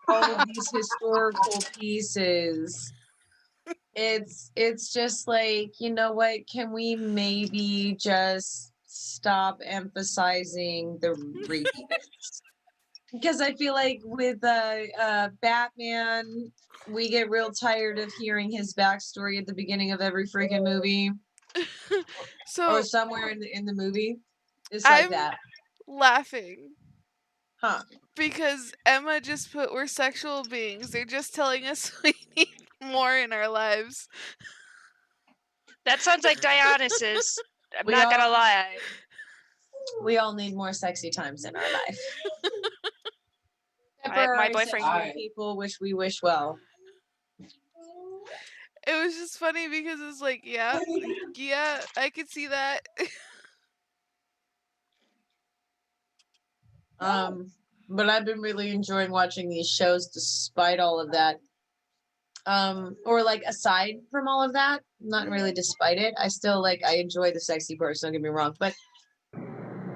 all of these historical pieces, it's just like, you know what, can we maybe just stop emphasizing the rapiness? Because I feel like with Batman, we get real tired of hearing his backstory at the beginning of every freaking movie or So somewhere in the movie. It's like I'm that. laughing Huh. because Emma just put we're sexual beings. They're just telling us we need more in our lives. That sounds like Dionysus. I'm We not gonna all- lie. We all need more sexy times in our life. My Temporary boyfriend. sexual people, which we wish well. It was just funny because it's like, yeah, I could see that. But I've been really enjoying watching these shows despite all of that. Or like aside from all of that, not really despite it. I still I enjoy the sexy parts, don't get me wrong. But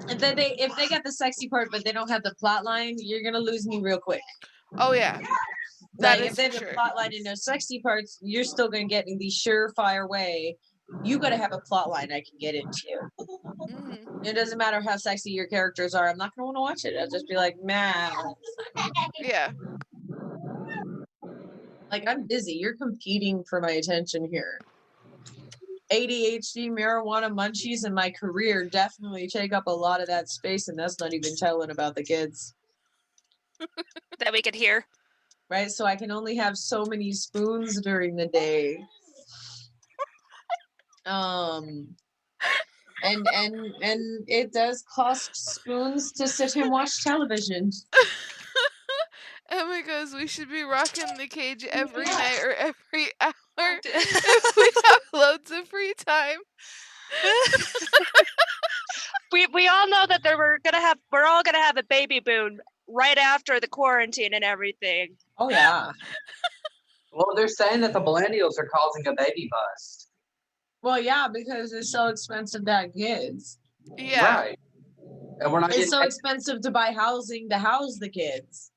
if they get the sexy part but they don't have the plot line, you're gonna lose me real quick. Oh yeah. That Like if is they for have a sure. plot line and no sexy parts, you're still gonna get in the surefire way. You gotta have a plot line I can get into. Hmm. It doesn't matter how sexy your characters are. I'm not gonna want to watch it. I'll just be like, man, Yeah. like I'm busy. You're competing for my attention here. ADHD, marijuana, munchies, and my career definitely take up a lot of that space, and that's not even telling about the kids, That we could hear. right? So I can only have so many spoons during the day. And it does cost spoons to sit and watch television. Emma goes, we should be rocking the cage every night or every hour if we have loads of free time. we all know that we're all gonna have a baby boom right after the quarantine and everything. Oh yeah. Well, they're saying that the millennials are causing a baby bust. Well, yeah, because it's so expensive to have kids. Yeah. Right. And we're not It's getting so expensive to buy housing to house the kids.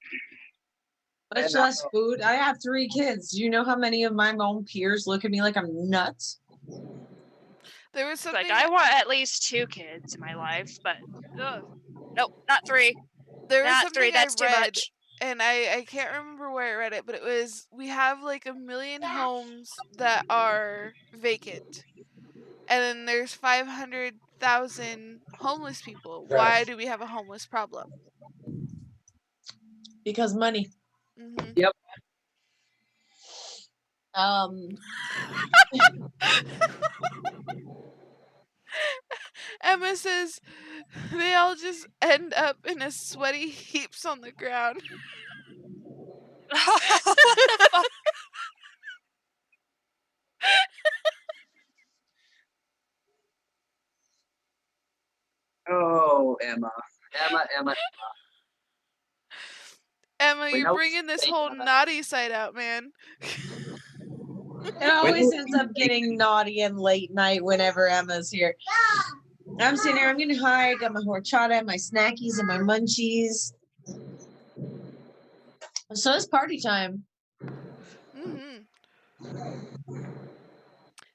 Much And less food. I have 3 kids. Do you know how many of my own peers look at me like I'm nuts? There was something. Like, I want at least 2 kids in my life, but nope, not 3. There was Not something 3. That's I too read, much. and I can't remember where I read it, but it was we have like 1,000,000 homes that are vacant, and then there's 500,000 homeless people. Why do we have a homeless problem? Because money. Hmm. Yep. Emma says they all just end up in a sweaty heaps on the ground. What the fuck? Oh, Emma. Emma. Emma, We you're know bringing this what you're whole thinking about. naughty side out, man. It always ends up getting naughty and late night whenever Emma's here. I'm sitting here, I'm getting high, got my horchata, my snackies, and my munchies. So it's party time. Hmm.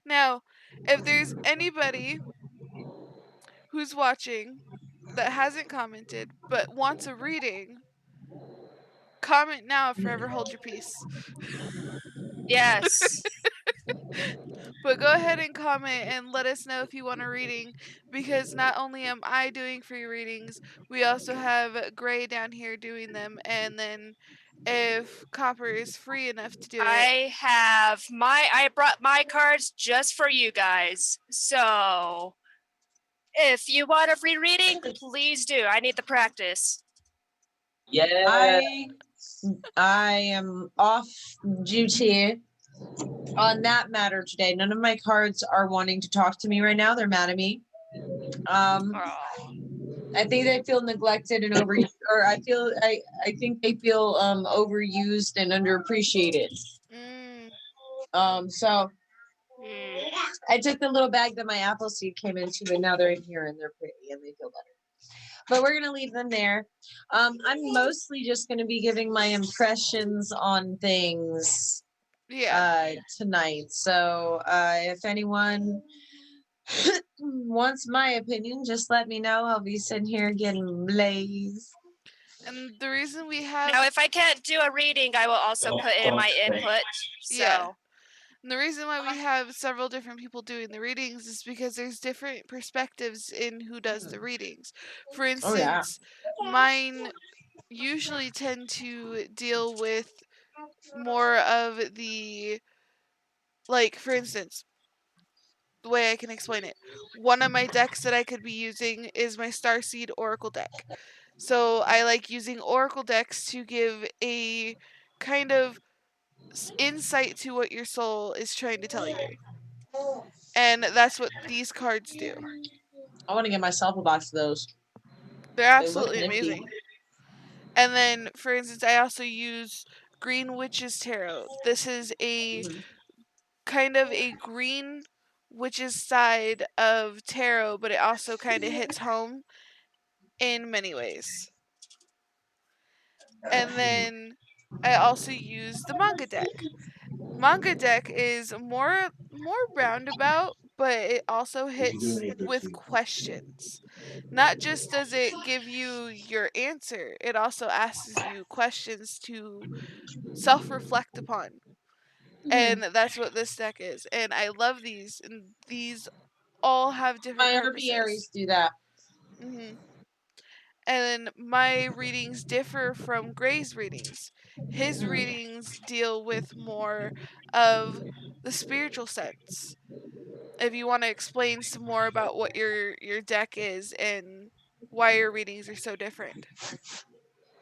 Now, if there's anybody who's watching that hasn't commented but wants a reading, comment now or forever hold your peace. Yes. But go ahead and comment and let us know if you want a reading, because not only am I doing free readings, we also have Gray down here doing them, and then if Copper is free enough to do it. I brought my cards just for you guys. So if you want a free reading, please do. I need the practice. Yeah. I am off duty on that matter today. None of my cards are wanting to talk to me right now. They're mad at me. I think they feel neglected and I think they feel overused and underappreciated. So I took the little bag that my apple seed came into, and now they're in here and they're pretty and they feel better. But we're gonna leave them there. I'm mostly just gonna be giving my impressions on things tonight. So if anyone wants my opinion, just let me know. I'll be sitting here getting blazed. And the reason we have Now, if I can't do a reading, I will also put in my input. So. Yeah. And the reason why we have several different people doing the readings is because there's different perspectives in who does the readings. For instance, mine usually tend to deal with more of the, like, for instance, the way I can explain it. One of my decks that I could be using is my Starseed Oracle deck. So I like using Oracle decks to give a kind of insight to what your soul is trying to tell you. And that's what these cards do. I want to get myself a box of those. They're absolutely amazing. And then, for instance, I also use Green Witch's Tarot. This is a kind of a green witch's side of tarot, but it also kind of hits home in many ways. And then I also use the manga deck. Manga deck is more roundabout, but it also hits with questions. Not just does it give you your answer, it also asks you questions to self-reflect upon. Mhm. And that's what this deck is. And I love these, and these all have different My purposes. herbiaries do that. hmm And my readings differ from Gray's readings. His Mhm. readings deal with more of the spiritual sense. If you want to explain some more about what your deck is and why your readings are so different.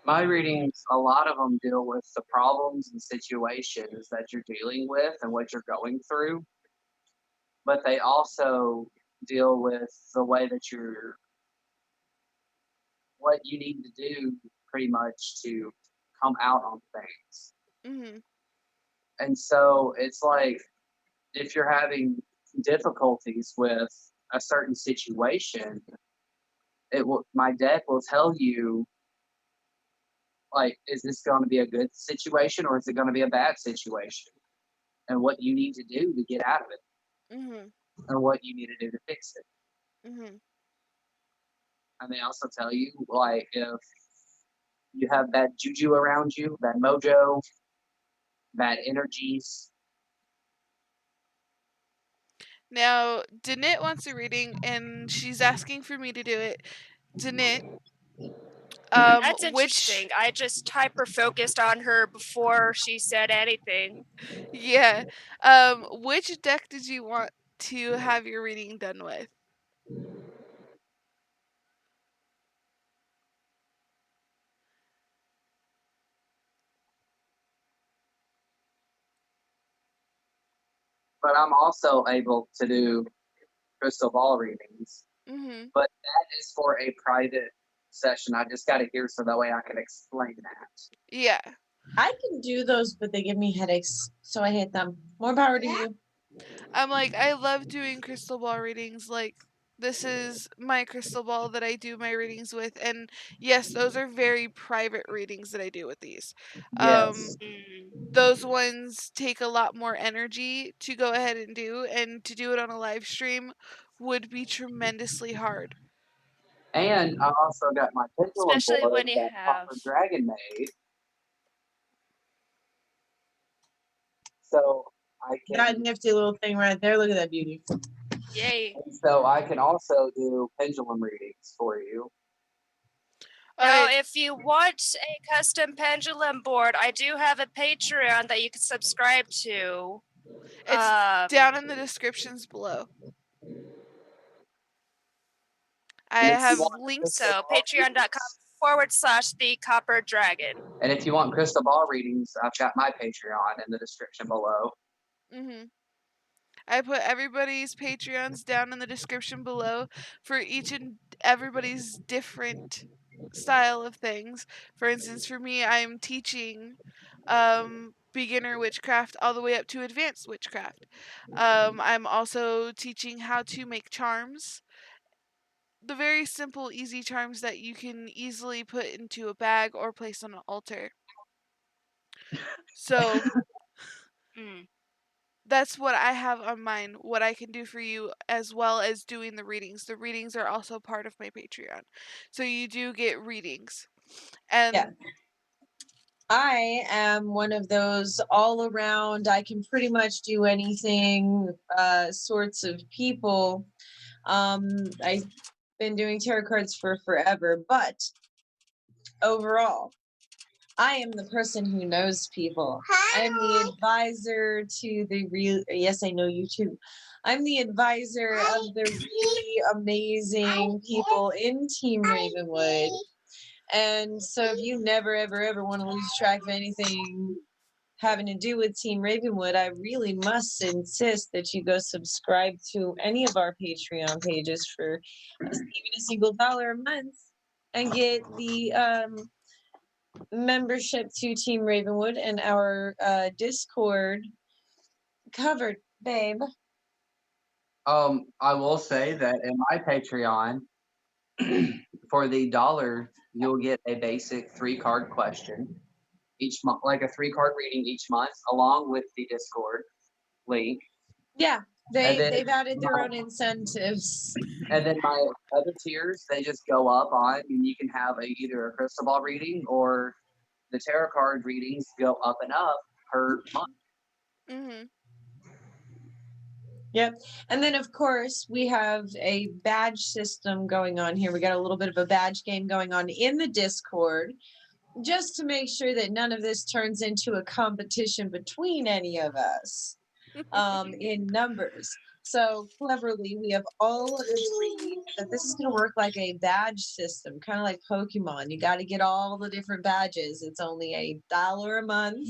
My readings, a lot of them deal with the problems and situations that you're dealing with and what you're going through, but they also deal with the way that you're, what you need to do pretty much to come out on things. Mhm. And so it's like if you're having difficulties with a certain situation, it will, my deck will tell you, like, is this going to be a good situation or is it going to be a bad situation, and what you need to do to get out of it, Mhm. and what you need to do to fix it. Mhm. And they also tell you, like, if you have bad juju around you, bad mojo, bad energies. Now, Danit wants a reading and she's asking for me to do it. Danit, That's which interesting. I just hyper focused on her before she said anything. yeah, which deck did you want to have your reading done with? But I'm also able to do crystal ball readings. Mhm. But that is for a private session. I just got to hear so that way I can explain that. Yeah. I can do those, but they give me headaches, so I hate them. More power to you. I'm like, I love doing crystal ball readings. Like, this is my crystal ball that I do my readings with. And yes, those are very private readings that I do with these. Yes. Mm. Those ones take a lot more energy to go ahead and do, and to do it on a live stream would be tremendously hard. And I also got my pendulum Especially board when you that have. Copper Dragon made. So I That can, nifty little thing right there. Look at that beauty. Yay. and so I can also do pendulum readings for you. Now, Okay, if you want a custom pendulum board, I do have a Patreon that you can subscribe to. it's Um, down in the descriptions below. I And if you have want crystal links. so ball readings, patreon.com/the Copper Dragon. and if you want crystal ball readings, I've got my Patreon in the description below. hmm I put everybody's Patreons down in the description below for each and everybody's different style of things. For instance, for me, I'm teaching beginner witchcraft all the way up to advanced witchcraft. I'm also teaching how to make charms. The very simple, easy charms that you can easily put into a bag or place on an altar. So Mm. that's what I have on mine, what I can do for you, as well as doing the readings. The readings are also part of my Patreon. So you do get readings. Yeah. And I am one of those all around, I can pretty much do anything sorts of people. I've been doing tarot cards for forever, but overall, I am the person who knows people. I'm the advisor to the real. Yes, I know you too. I'm the advisor of the really amazing people in Team Ravenwood. And so, if you never, ever, ever want to lose track of anything having to do with Team Ravenwood, I really must insist that you go subscribe to any of our Patreon pages for even a single dollar a month and get the membership to Team Ravenwood and our Discord covered, babe. I will say that in my Patreon, for the dollar, you'll get a basic 3-card question each month, like a 3-card reading each month, along with the Discord link. Yeah, And then they've added their my- own incentives. And then my other tiers, they just go up on, and you can have either a crystal ball reading or the tarot card readings go up and up per month. Mm-hmm. Yep. And then, of course, we have a badge system going on here. We got a little bit of a badge game going on in the Discord, just to make sure that none of this turns into a competition between any of us in numbers. So cleverly, we have all agreed that this is going to work like a badge system, kind of like Pokemon. You got to get all the different badges. It's only $1 a month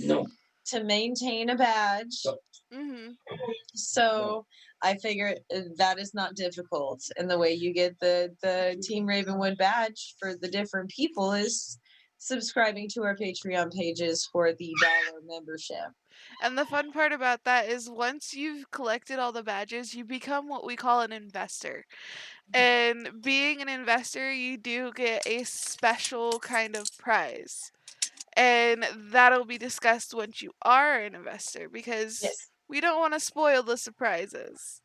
to maintain a badge. Mm-hmm. So I figure that is not difficult. And the way you get the Team Ravenwood badge for the different people is subscribing to our Patreon pages for the $1 membership. And the fun part about that is once you've collected all the badges, you become what we call an investor. And being an investor, you do get a special kind of prize. And that'll be discussed once you are an investor because Yes, we don't want to spoil the surprises.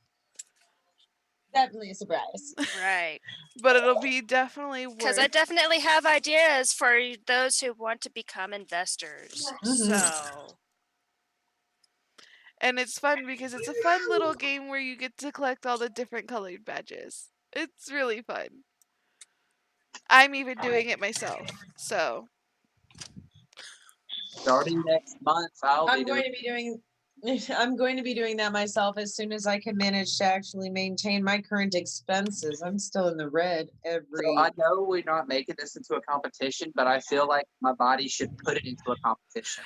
definitely a surprise. Right. But it'll be definitely Because I worth. definitely have ideas for those who want to become investors. So And it's fun because it's a fun little game where you get to collect all the different colored badges. It's really fun. I'm even doing it myself. So, Starting next month, I'm going to be doing that myself as soon as I can manage to actually maintain my current expenses. I'm still in the red every. So I know we're not making this into a competition, but I feel like my body should put it into a competition.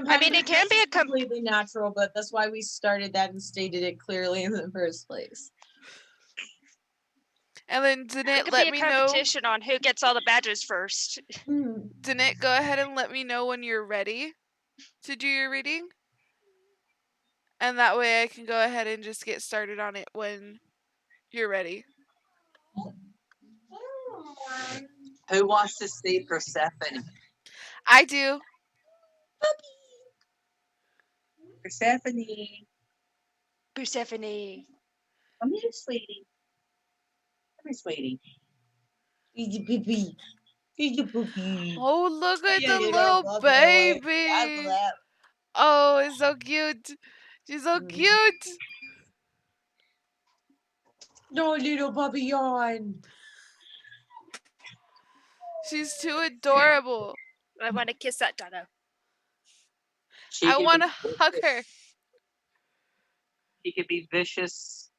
I mean, it can be a completely natural, but that's why we started that and stated it clearly in the first place. and then it Danette, could let be me a know. competition on who gets all the badges first. Danette, go ahead and let me know when you're ready to do your reading. And that way I can go ahead and just get started on it when you're ready. Who wants to see Persephone? I do. Persephone, Persephone. come here, sweetie. Come here, sweetie. Oh, look at Yeah, the you little don't love it away. baby. Oh, it's so cute. She's so cute. No, little puppy yawn. She's too adorable. I want to kiss that Donna. She I can want be to hug vicious. her. She can be vicious,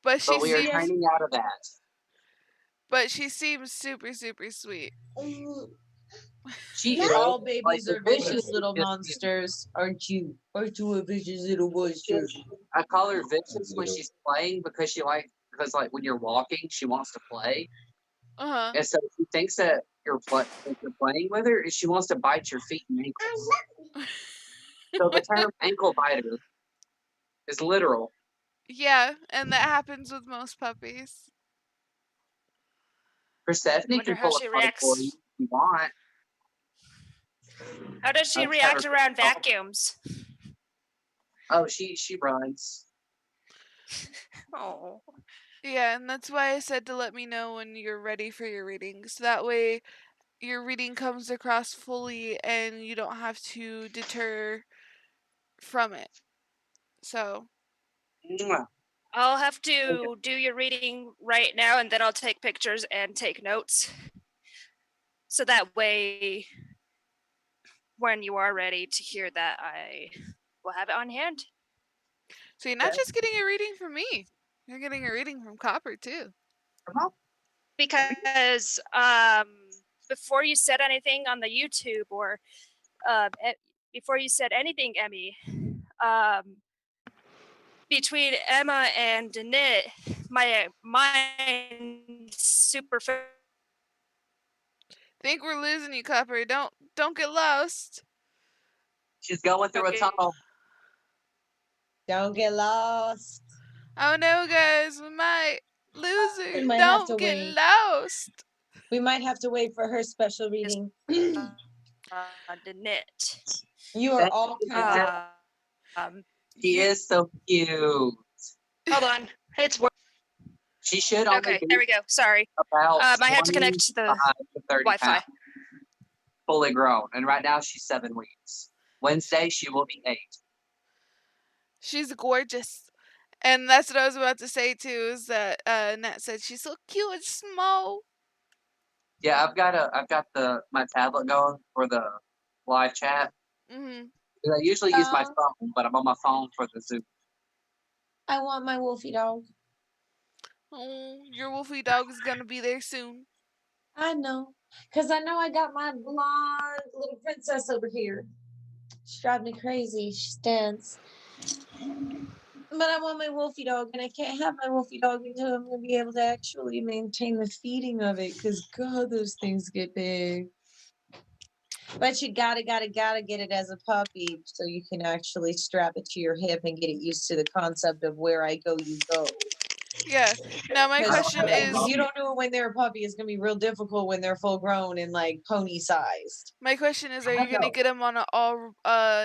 But she but we are seems training out of that. super sweet. She All is babies the are vicious vicious little is just- monsters, aren't you? Aren't you a vicious little monster? I call her vicious when she's playing because like when you're walking, she wants to play, Uh-huh. and so she thinks that you're playing with her, and she wants to bite your feet and ankles. So the term ankle biter is literal. Yeah, and that happens with most puppies. Persephone Wonder can how pull she a card for you reacts. if you want. How does she I've had react her- around vacuums? Oh, she runs. Oh. Yeah, and that's why I said to let me know when you're ready for your reading. So that way your reading comes across fully and you don't have to deter from it. So, Mwah. I'll have to do your reading right now and then I'll take pictures and take notes. So that way, when you are ready to hear that, I will have it on hand. so you're not Okay. just getting a reading from me. You're getting a reading from Copper too. Come on. Because before you said anything on the YouTube or before you said anything, Emmy, between Emma and Danette, my mind super. Think we're losing you, Copper. Don't get lost. She's going through a Okay. tunnel. Don't get lost. Oh no, guys, we might lose her. We might have to Don't get wait. lost. We might have to wait for her special reading. To knit. You are all kinds of. Um, She is so cute. hold on. It's She should only okay. be There we go. Sorry. about I had to connect to the 25 to 30 Wi-Fi. pounds, fully grown. And right now she's 7 weeks. Wednesday she will be 8. She's gorgeous. And that's what I was about to say too, is that Nat said she's so cute and small. Yeah, I've got my tablet going for the live chat. Hmm. 'Cause I usually use my Yeah. phone, but I'm on my phone for the Zoom. I want my Wolfie dog. Oh, your Wolfie dog is gonna be there soon. I know. Because I know I got my blonde little princess over here. She drives me crazy. She stands. But I want my Wolfie dog, and I can't have my Wolfie dog until I'm going to be able to actually maintain the feeding of it. Because, God, those things get big. But you gotta get it as a puppy so you can actually strap it to your hip and get it used to the concept of where I go, you go. Yeah. Now my question is, If you don't do it when they're a puppy, it's gonna be real difficult when they're full grown and like pony sized. are you gonna get them on an all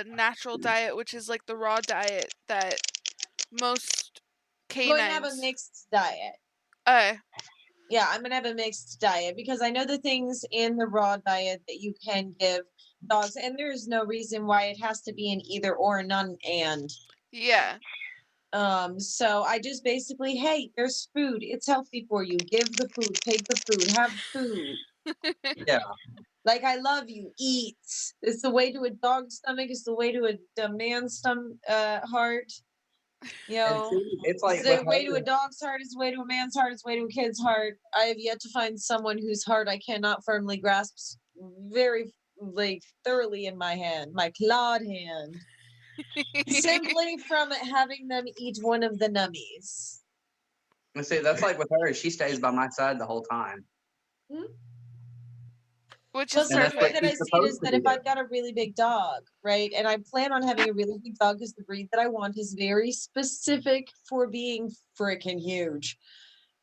natural diet, which is like the raw diet that most I'm going to have a canines? mixed diet. Yeah, I'm gonna have a mixed diet because I know the things in the raw diet that you can give dogs, and there's no reason why it has to be an either or, none and. Yeah. So I just basically, hey, there's food. It's healthy for you. Give the food, take the food, have food. Yeah. Like I love you, eat. It's the way to a dog's stomach, it's the way to a man's heart. You know, It's like it's the with way to a her, dog's heart, it's the way to a man's heart, it's the way to a kid's heart. I have yet to find someone whose heart I cannot firmly grasp very like thoroughly in my hand, my clawed hand. Simply from having them eat one of the nummies. and see, that's like with her. She stays by my side the whole time. Which Well, is so the way perfect. that I see it is that if I've got a really big dog, right, and I plan on having a really big dog because the breed that I want is very specific for being freaking huge.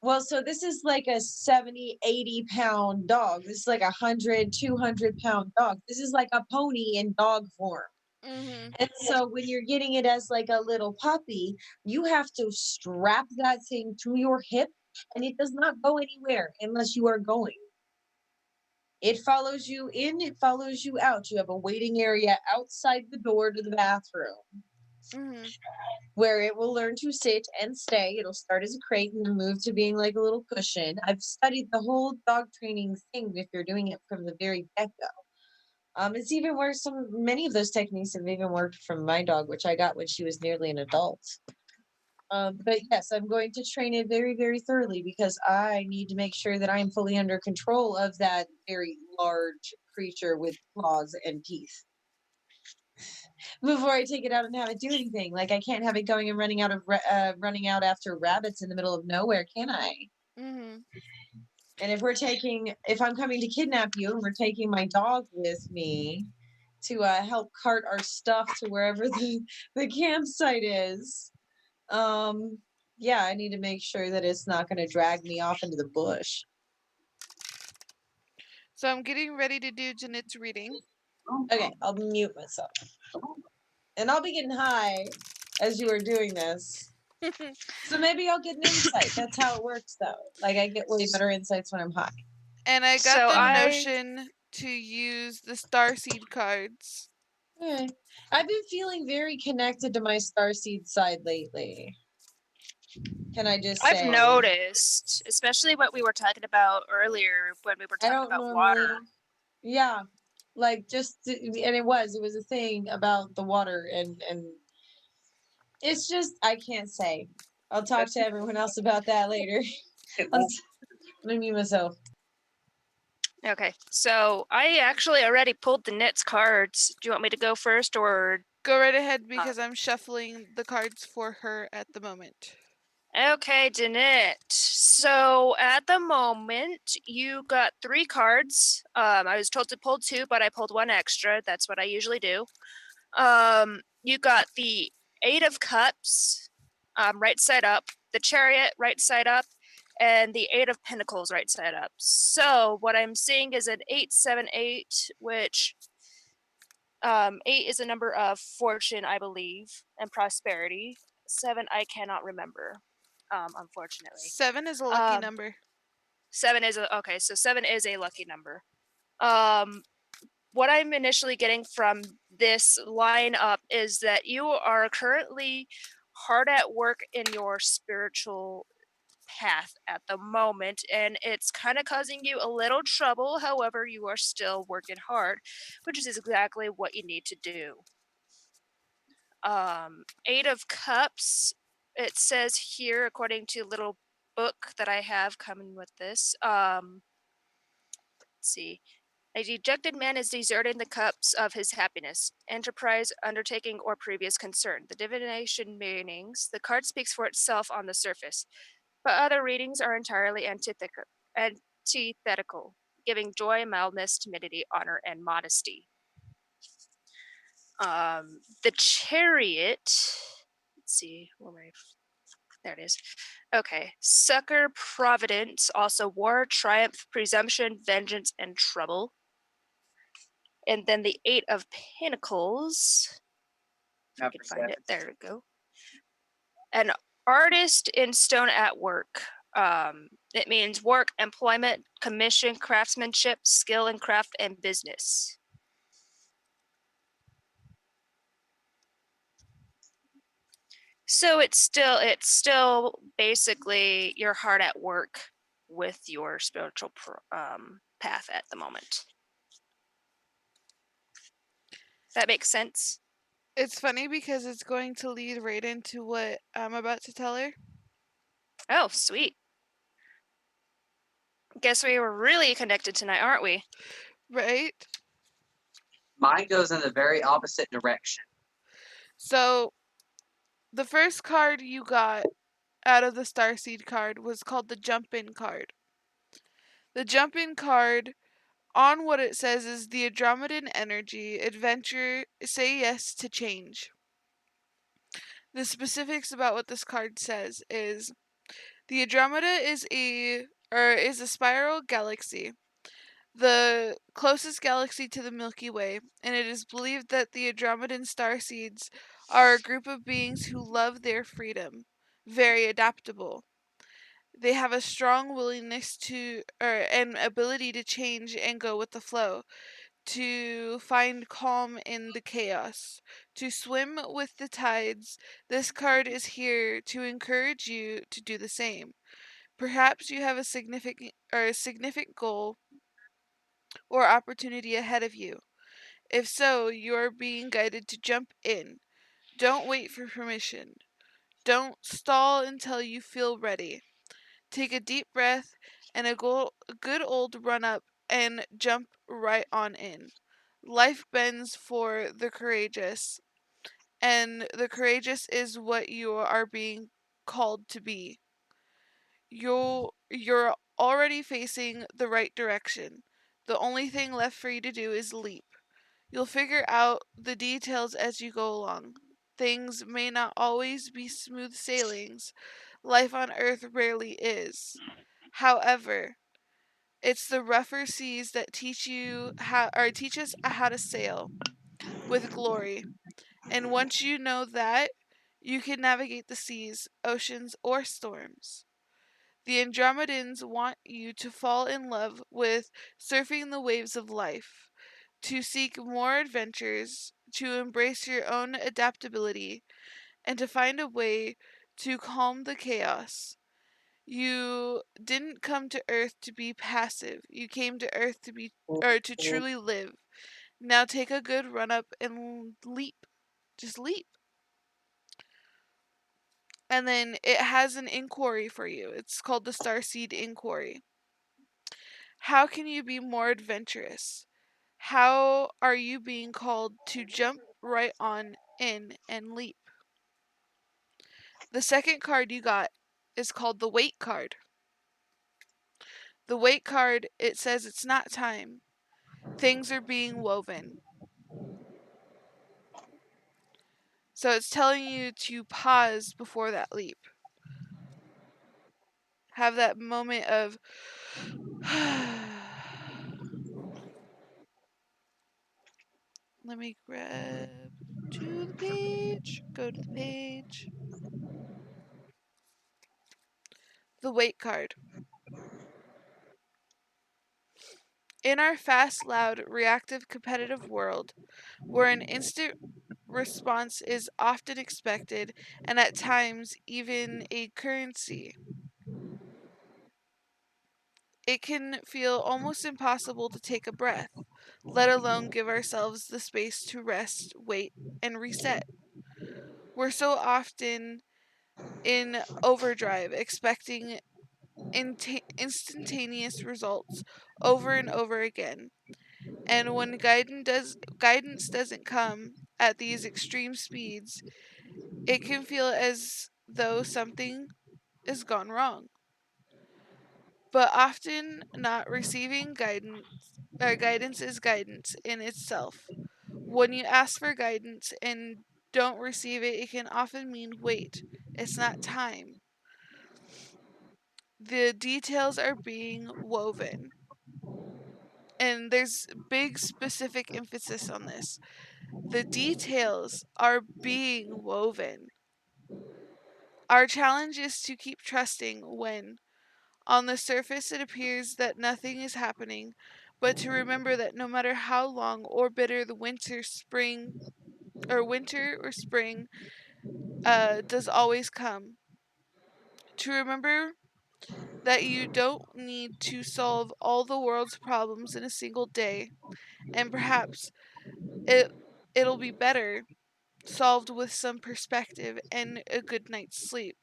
Well, so this is like a 70, 80-pound dog. This is like 100, 200-pound dog. This is like a pony in dog form. Hmm. And so when you're getting it as like a little puppy, you have to strap that thing to your hip and it does not go anywhere unless you are going. It follows you in, it follows you out. You have a waiting area outside the door to the bathroom Hmm. where it will learn to sit and stay. It'll start as a crate and then move to being like a little cushion. I've studied the whole dog training thing if you're doing it from the very get-go. It's even worse. Many of those techniques have even worked from my dog, which I got when she was nearly an adult. But yes, I'm going to train it very, very thoroughly because I need to make sure that I am fully under control of that very large creature with claws and teeth before I take it out and have it do anything. Like I can't have it going and running out after rabbits in the middle of nowhere, can I? Hmm. And if I'm coming to kidnap you and we're taking my dog with me to help cart our stuff to wherever the campsite is, yeah, I need to make sure that it's not going to drag me off into the bush. So I'm getting ready to do Janet's reading. Okay, I'll mute myself. And I'll be getting high as you are doing this. So maybe I'll get an insight. That's how it works, though. Like, I get way better insights when I'm high. And I got So the I- notion to use the starseed cards. Okay. I've been feeling very connected to my starseed side lately. Can I just say? I've noticed, especially what we were talking about earlier when we were I talking don't about normally. water. Yeah, like and it was a thing about the water and it's just I can't say. I'll talk to everyone else about that later. I'm gonna mute myself. Okay, so I actually already pulled the knits cards. Do you want me to go first or? Go right ahead because I'm shuffling the cards for her at the moment. Okay, Danette. So at the moment, you got 3 cards. I was told to pull 2, but I pulled 1 extra. That's what I usually do. You got the 8 of Cups, right side up, the Chariot, right side up, and the Eight of Pentacles right side up. So what I'm seeing is an 878, which 8 is a number of fortune, I believe, and prosperity. 7, I cannot remember, unfortunately. 7 is a lucky number. 7 is okay. So 7 is a lucky number. What I'm initially getting from this lineup is that you are currently hard at work in your spiritual path at the moment, and it's kind of causing you a little trouble. However, you are still working hard, which is exactly what you need to do. Eight of Cups, it says here, according to a little book that I have coming with this. Let's see. A dejected man is deserting the cups of his happiness, enterprise, undertaking, or previous concern. The divination meanings, the card speaks for itself on the surface, but other readings are entirely antithetical, giving joy, mildness, timidity, honor, and modesty. The Chariot, let's see, there it is. Okay, Succor, Providence, also war, triumph, presumption, vengeance, and trouble. And then the Eight of Pentacles. If I can find it. There we go. An artist in stone at work. It means work, employment, commission, craftsmanship, skill in craft, and business. So it's still basically you're hard at work with your spiritual path at the moment. That makes sense. It's funny because it's going to lead right into what I'm about to tell her. Oh, sweet. Guess we were really connected tonight, aren't we? Right? Mine goes in the very opposite direction. So, the first card you got out of the Starseed card was called the Jump In card. The Jump In card, on what it says, is the Andromedan energy, adventure, say yes to change. The specifics about what this card says is the Andromeda is a spiral galaxy, the closest galaxy to the Milky Way, and it is believed that the Andromedan starseeds are a group of beings who love their freedom, very adaptable. They have a strong willingness to and ability to change and go with the flow, to find calm in the chaos, to swim with the tides. This card is here to encourage you to do the same. Perhaps you have a significant goal or opportunity ahead of you. If so, you are being guided to jump in. Don't wait for permission. Don't stall until you feel ready. Take a deep breath and a good old run up and jump right on in. Life bends for the courageous, and the courageous is what you are being called to be. You're already facing the right direction. The only thing left for you to do is leap. You'll figure out the details as you go along. Things may not always be smooth sailings. Life on Earth rarely is. However, it's the rougher seas that teach us how to sail with glory. And once you know that, you can navigate the seas, oceans, or storms. The Andromedans want you to fall in love with surfing the waves of life, to seek more adventures, to embrace your own adaptability, and to find a way to calm the chaos. You didn't come to Earth to be passive. You came to Earth to truly live. Now take a good run up and leap. Just leap. And then it has an inquiry for you. It's called the Starseed Inquiry. How can you be more adventurous? How are you being called to jump right on in and leap? The second card you got is called the Wait card. The Wait card, it says it's not time. Things are being woven. So it's telling you to pause before that leap. have that moment of let me grab to the page, go to the page. The wait card. In our fast, loud, reactive, competitive world, where an instant response is often expected and at times even a currency, it can feel almost impossible to take a breath, let alone give ourselves the space to rest, wait, and reset. We're so often in overdrive, expecting instantaneous results over and over again. And when guidance doesn't come at these extreme speeds, it can feel as though something is gone wrong. But often not receiving guidance is guidance in itself. When you ask for guidance and don't receive it, it can often mean wait. It's not time. The details are being woven. And there's big specific emphasis on this. The details are being woven. Our challenge is to keep trusting when, on the surface, it appears that nothing is happening, but to remember that no matter how long or bitter the winter or spring does always come, to remember that you don't need to solve all the world's problems in a single day, and perhaps it it'll be better solved with some perspective and a good night's sleep.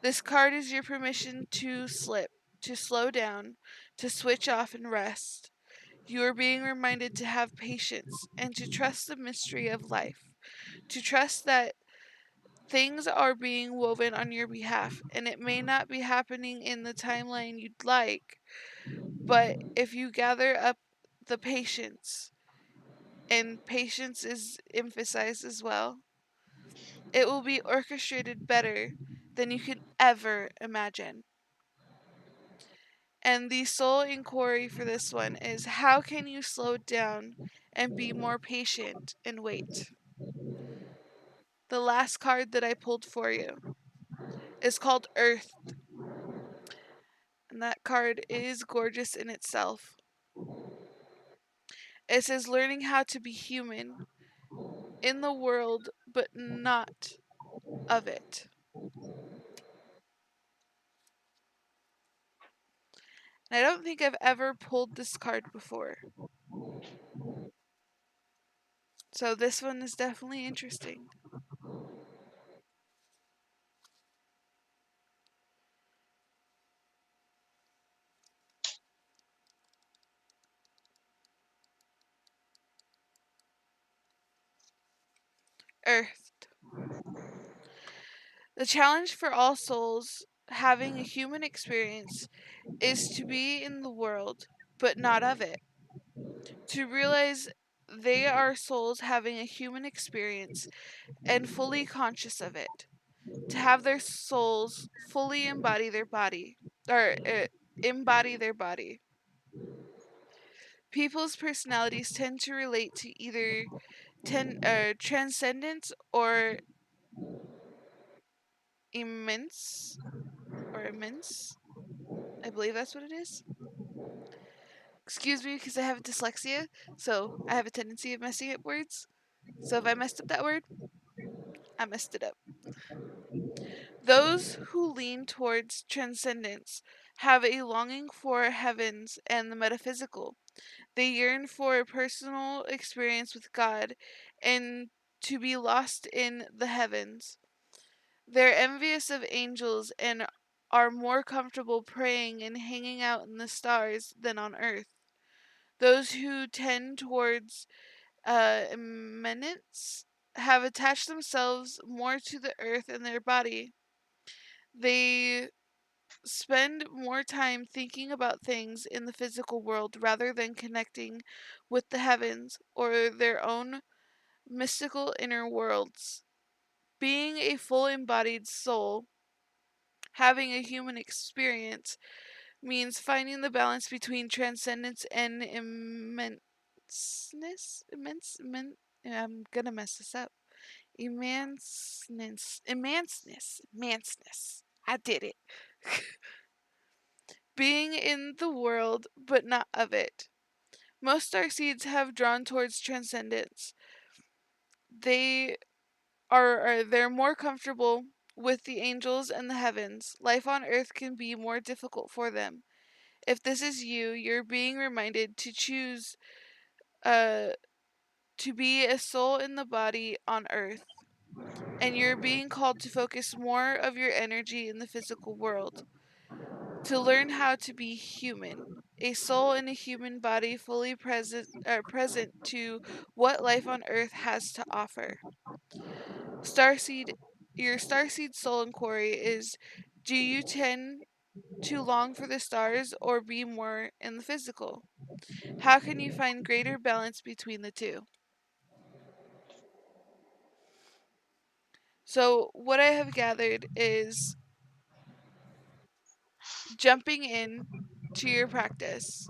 This card is your permission to slip, to slow down, to switch off and rest. You are being reminded to have patience and to trust the mystery of life, to trust that things are being woven on your behalf, and it may not be happening in the timeline you'd like, but if you gather up the patience, and patience is emphasized as well, it will be orchestrated better than you could ever imagine. And the soul inquiry for this one is how can you slow down and be more patient and wait? The last card that I pulled for you is called Earth, and that card is gorgeous in itself. It says learning how to be human in the world, but not of it. And I don't think I've ever pulled this card before. So this one is definitely interesting. Earth. The challenge for all souls having a human experience is to be in the world, but not of it. To realize they are souls having a human experience and fully conscious of it. To have their souls fully embody their body, or embody their body. People's personalities tend to relate to either transcendence or immense, immense. I believe that's what it is. Excuse me because I have dyslexia, so I have a tendency of messing up words. So if I messed up that word, I messed it up. Those who lean towards transcendence have a longing for heavens and the metaphysical. They yearn for a personal experience with God and to be lost in the heavens. They're envious of angels and are more comfortable praying and hanging out in the stars than on earth. Those who tend towards eminence have attached themselves more to the earth and their body. They spend more time thinking about things in the physical world rather than connecting with the heavens or their own mystical inner worlds. Being a full embodied soul having a human experience means finding the balance between transcendence and immenseness. I'm gonna mess this up. Immenseness. I did it. Being in the world, but not of it. Most starseeds have drawn towards transcendence. They they're more comfortable with the angels and the heavens. Life on earth can be more difficult for them. If this is you, you're being reminded to choose uh, to be a soul in the body on earth, and you're being called to focus more of your energy in the physical world, to learn how to be human, a soul in a human body fully present to what life on earth has to offer. Starseed, your starseed soul inquiry is: do you tend to long for the stars or be more in the physical? How can you find greater balance between the two? So, what I have gathered is jumping in to your practice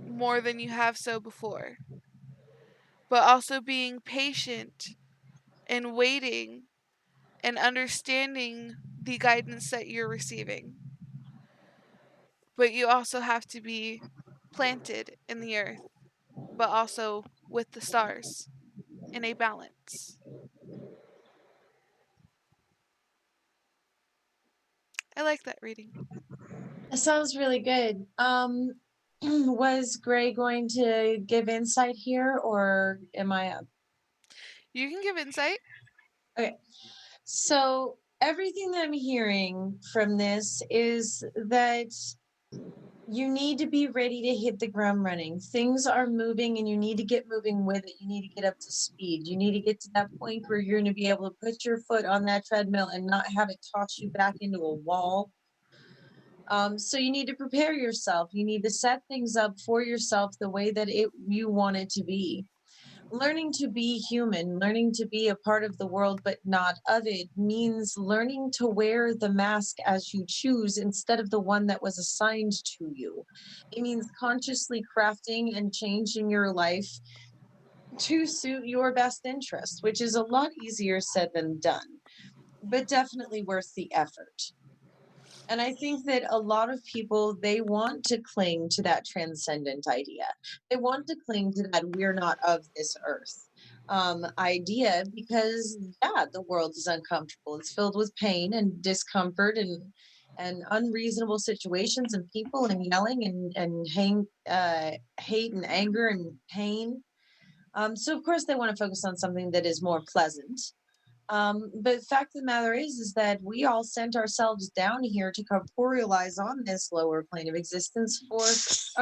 more than you have so before, but also being patient and waiting and understanding the guidance that you're receiving. But you also have to be planted in the earth, but also with the stars in a balance. I like that reading. That sounds really good. Was Gray going to give insight here, or am I up? You can give insight. Okay. So everything that I'm hearing from this is that you need to be ready to hit the ground running. Things are moving and you need to get moving with it. You need to get up to speed. You need to get to that point where you're going to be able to put your foot on that treadmill and not have it toss you back into a wall. So you need to prepare yourself. You need to set things up for yourself the way that you want it to be. Learning to be human, learning to be a part of the world but not of it, means learning to wear the mask as you choose instead of the one that was assigned to you. It means consciously crafting and changing your life to suit your best interest, which is a lot easier said than done, but definitely worth the effort. And I think that a lot of people, they want to cling to that transcendent idea. They want to cling to that we're not of this earth idea because, yeah, the world is uncomfortable. It's filled with pain and discomfort and unreasonable situations and people and yelling and hate and anger and pain. So, of course, they want to focus on something that is more pleasant. But the fact of the matter is that we all sent ourselves down here to corporealize on this lower plane of existence for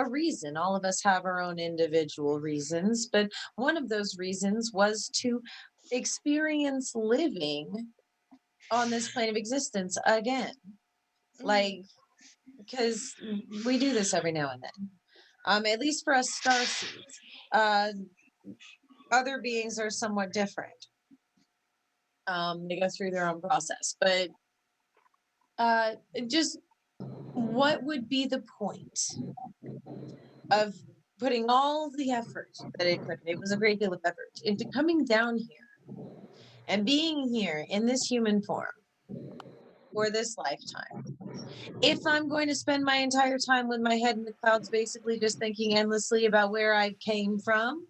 a reason. All of us have our own individual reasons, but one of those reasons was to experience living on this plane of existence again. Like, because we do this every now and then. At least for us star seeds. Other beings are somewhat different. They go through their own process, but just what would be the point of putting all the effort that it was a great deal of effort into coming down here and being here in this human form for this lifetime, if I'm going to spend my entire time with my head in the clouds, basically just thinking endlessly about where I came from?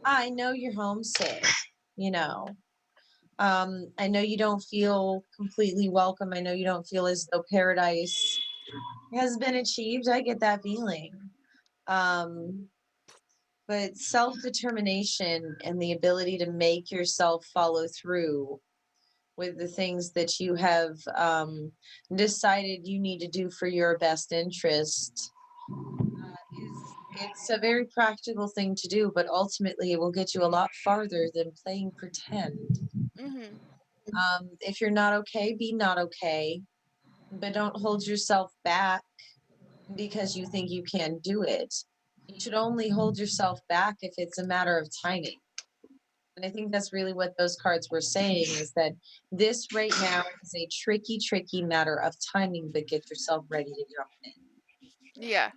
I know you're homesick, you know. I know you don't feel completely welcome. I know you don't feel as though paradise has been achieved. I get that feeling. Um, but self-determination and the ability to make yourself follow through with the things that you have decided you need to do for your best interest it's a very practical thing to do, but ultimately it will get you a lot farther than playing pretend. Mm-hmm. If you're not okay, be not okay, but don't hold yourself back because you think you can't do it. You should only hold yourself back if it's a matter of timing. And I think that's really what those cards were saying, is that this right now is a tricky matter of timing, but get yourself ready to jump in. Yeah.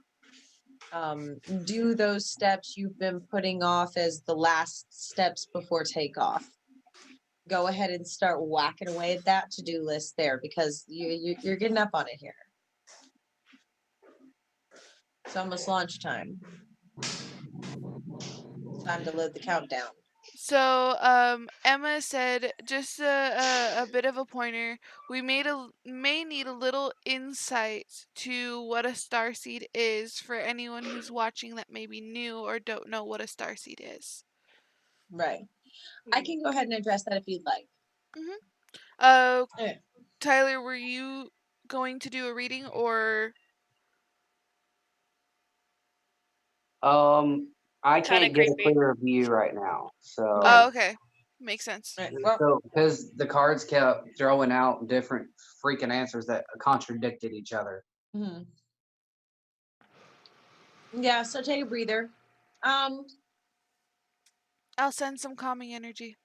Do those steps you've been putting off as the last steps before takeoff. Go ahead and start whacking away at that to-do list there, because you're getting up on it here. It's almost launch time. Time to load the countdown. So, Emma said, just a bit of a pointer. We may need a little insight to what a starseed is for anyone who's watching that may be new or don't know what a starseed is. Right. I can go ahead and address that if you'd like. Okay. Tyler, were you going to do a reading or? I Kinda can't get a creepy. clear view right now, so. Oh, okay. Makes sense. Well, So, because the cards kept throwing out different freaking answers that contradicted each other. yeah, so take a breather. I'll send some calming energy.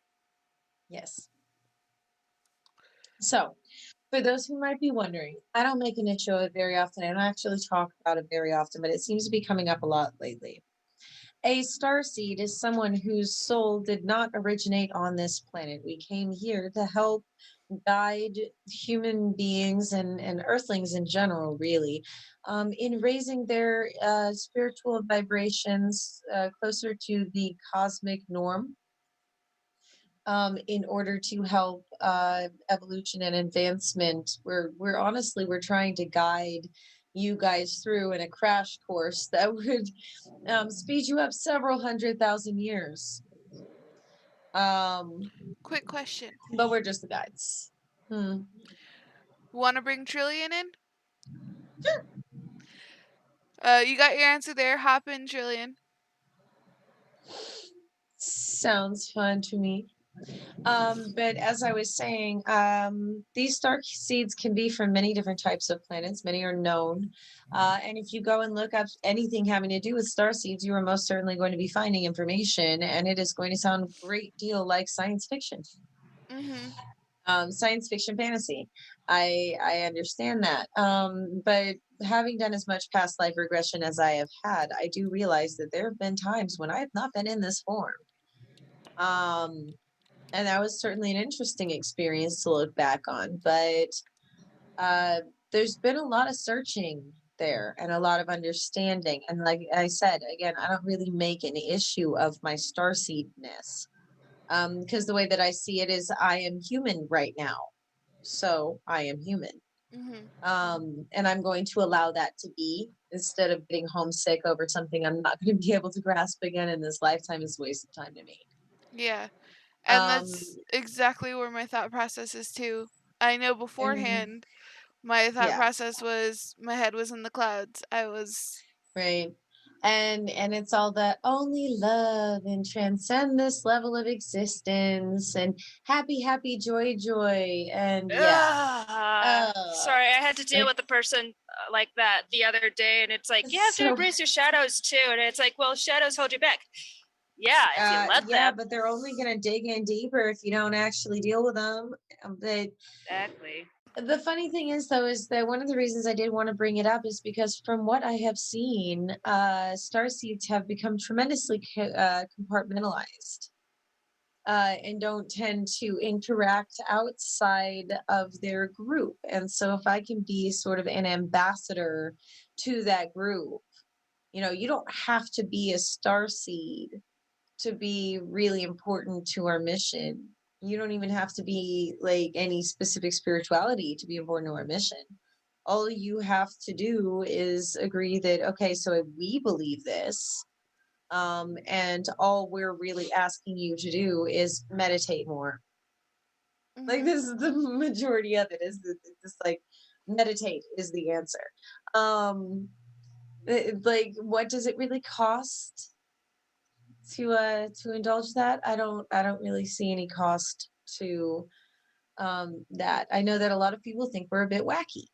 Yes. So, for those who might be wondering, I don't make an issue of it very often. I don't actually talk about it very often, but it seems to be coming up a lot lately. A starseed is someone whose soul did not originate on this planet. We came here to help guide human beings and earthlings in general, really, in raising their spiritual vibrations closer to the cosmic norm. In order to help evolution and advancement, we're honestly we're trying to guide you guys through in a crash course that would speed you up several 100,000 years. Quick question. But we're just the guides. Want to bring Trillian in? Sure. You got your answer there. Hop in, Trillian. Sounds fun to me. But as I was saying, these star seeds can be from many different types of planets. Many are known. And if you go and look up anything having to do with star seeds, you are most certainly going to be finding information, and it is going to sound a great deal like science fiction. Science fiction fantasy. I understand that. But having done as much past life regression as I have had, I do realize that there have been times when I have not been in this form. And that was certainly an interesting experience to look back on. But there's been a lot of searching there and a lot of understanding. And like I said, again, I don't really make an issue of my starseedness, because the way that I see it is I am human right now. So I am human. And I'm going to allow that to be, instead of getting homesick over something I'm not going to be able to grasp again in this lifetime. Is a waste of time to me. Yeah. And that's exactly where my thought process is too. I know beforehand my thought process was my head was in the clouds. I was right. And it's all that only love and transcend this level of existence and happy joy and sorry, I had to deal with a person like that the other day, and it's like you have to embrace your shadows too, and it's like, well, shadows hold you back. Yeah, if you let them. But they're only going to dig in deeper if you don't actually deal with them. But exactly. The funny thing is, though, is that one of the reasons I did want to bring it up is because from what I have seen, starseeds have become tremendously compartmentalized and don't tend to interact outside of their group. And so if I can be sort of an ambassador to that group, you don't have to be a starseed to be really important to our mission. You don't even have to be like any specific spirituality to be important to our mission. All you have to do is agree that, okay, so we believe this, and all we're really asking you to do is meditate more. Like, this is the majority of it, is this, like, meditate is the answer. Like, what does it really cost to indulge that? I don't really see any cost to that. I know that a lot of people think we're a bit wacky.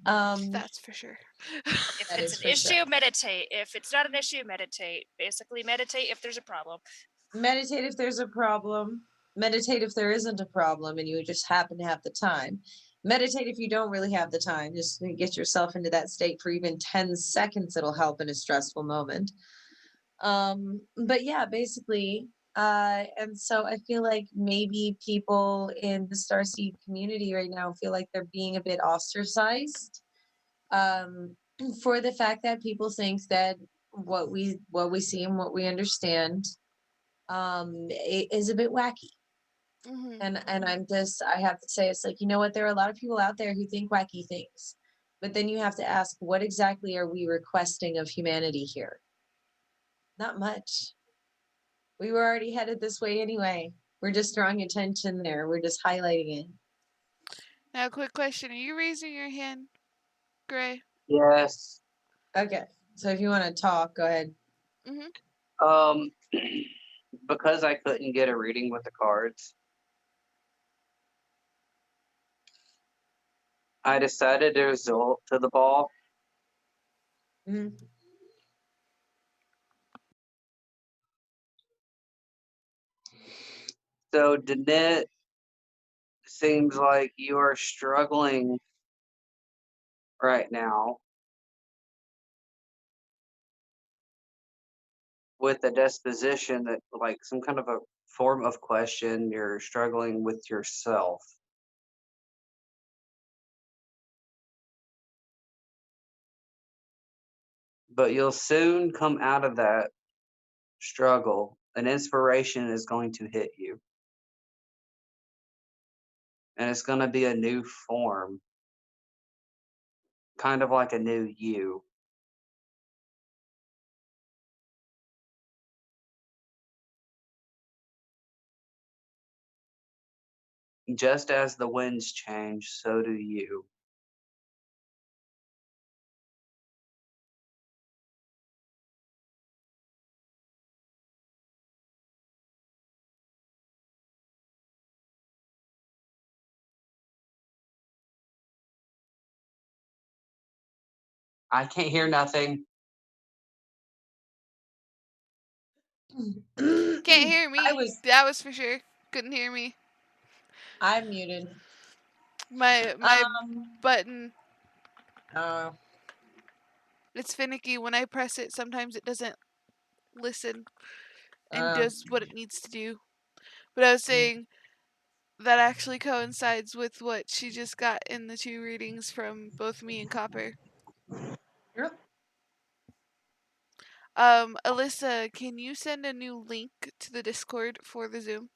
That's for sure. If it's an issue, meditate. If it's not an issue, meditate. Basically, meditate if there's a problem. Meditate if there's a problem. Meditate if there isn't a problem and you just happen to have the time. Meditate if you don't really have the time. Just get yourself into that state for even 10 seconds. It'll help in a stressful moment. But yeah, basically, and so I feel like maybe people in the starseed community right now feel like they're being a bit ostracized, um, for the fact that people think that what we see and what we understand, is a bit wacky. Hmm. And I have to say, it's like, you know what, there are a lot of people out there who think wacky things, but then you have to ask, what exactly are we requesting of humanity here? Not much. We were already headed this way anyway. We're just drawing attention there. We're just highlighting it. Now, quick question: are you raising your hand, Gray? Yes. Okay, so if you want to talk, go ahead. Hmm. Because I couldn't get a reading with the cards, I decided to resort to the ball. Mhm. So, Danette, seems like you are struggling right now with a disposition that, like, some kind of a form of question. You're struggling with yourself. But you'll soon come out of that struggle. An inspiration is going to hit you. And it's going to be a new form, kind of like a new you. Just as the winds change, so do you. I can't hear nothing. Can't hear me. That was for sure. Couldn't hear me. I'm muted. My button. Uh, It's finicky. When I press it, sometimes it doesn't listen and uh, does what it needs to do. But I was saying that actually coincides with what she just got in the 2 readings from both me and Copper. yep, Alyssa, can you send a new link to the Discord for the Zoom?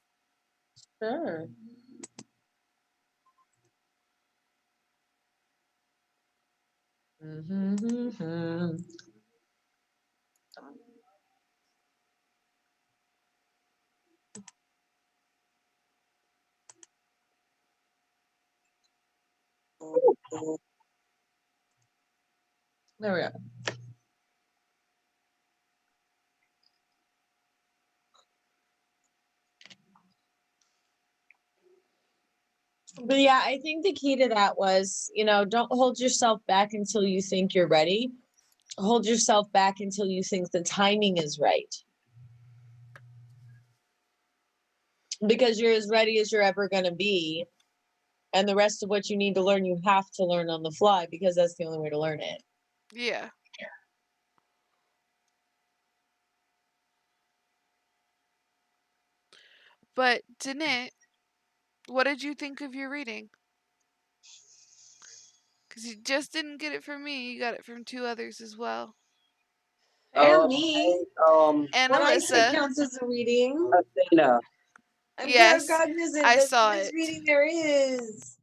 sure. Mm-hmm. There we go. But yeah, I think the key to that was, don't hold yourself back until you think you're ready. Hold yourself back until you think the timing is right. Because you're as ready as you're ever going to be. And the rest of what you need to learn, you have to learn on the fly because that's the only way to learn it. Yeah. But Danette, what did you think of your reading? Because you just didn't get it from me, you got it from 2 others as well. And me. And What I say Alyssa. counts as a reading. Athena. I'm Yes, cognizant I that's saw the best it. reading there is.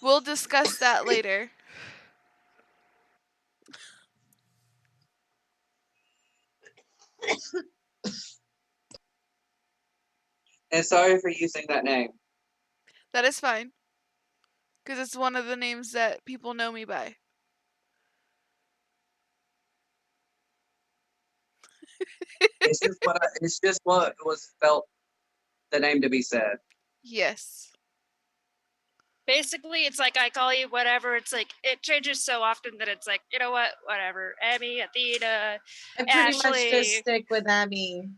We'll discuss that later. And sorry for using that name. That is fine. Because it's one of the names that people know me by. It's just what was felt the name to be said. Yes. Basically, it's like I call you whatever. It's like it changes so often that it's like, you know what, whatever. Emmy, Athena, I pretty much just Ashley. stick with Emmy.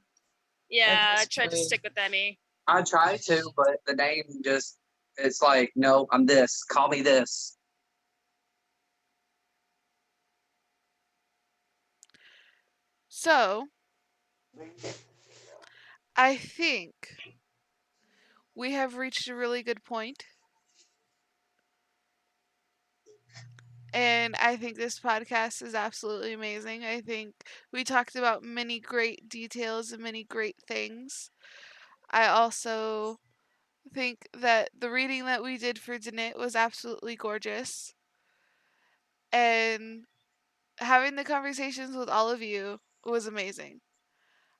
Yeah, I this tried to point. stick with Emmy. I try to, but the name just, it's like, no, I'm this. Call me this. So, I think we have reached a really good point. And I think this podcast is absolutely amazing. I think we talked about many great details and many great things. I also think that the reading that we did for Danit was absolutely gorgeous. And having the conversations with all of you was amazing.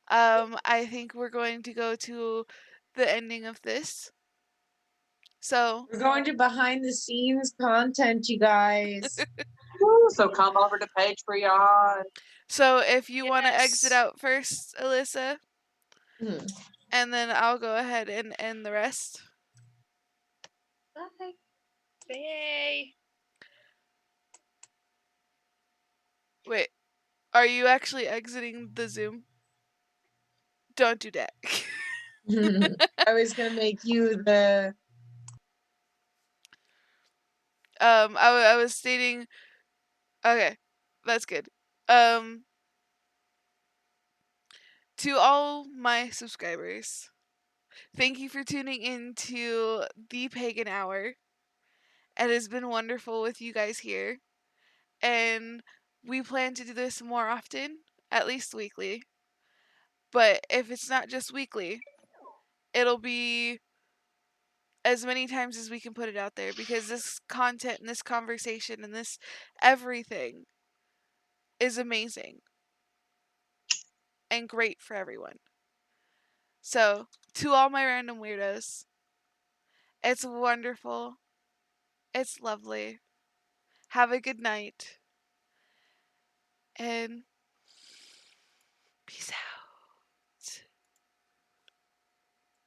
I think we're going to go to the ending of this. So, We're going to behind the scenes content, you guys. Woo, so come over to Patreon. so if you want to exit Yes. out first, Alyssa, Hmm. and then I'll go ahead and end the rest. Bye. Yay. Wait, are you actually exiting the Zoom? Don't do that. I was gonna make you the. I was stating. Okay, that's good. To all my subscribers, thank you for tuning in to the Pagan Hour. It has been wonderful with you guys here, and we plan to do this more often, at least weekly. But if it's not just weekly, it'll be as many times as we can put it out there because this content and this conversation and this everything is amazing and great for everyone. So, to all my random weirdos, it's wonderful. It's lovely. Have a good night. And peace out.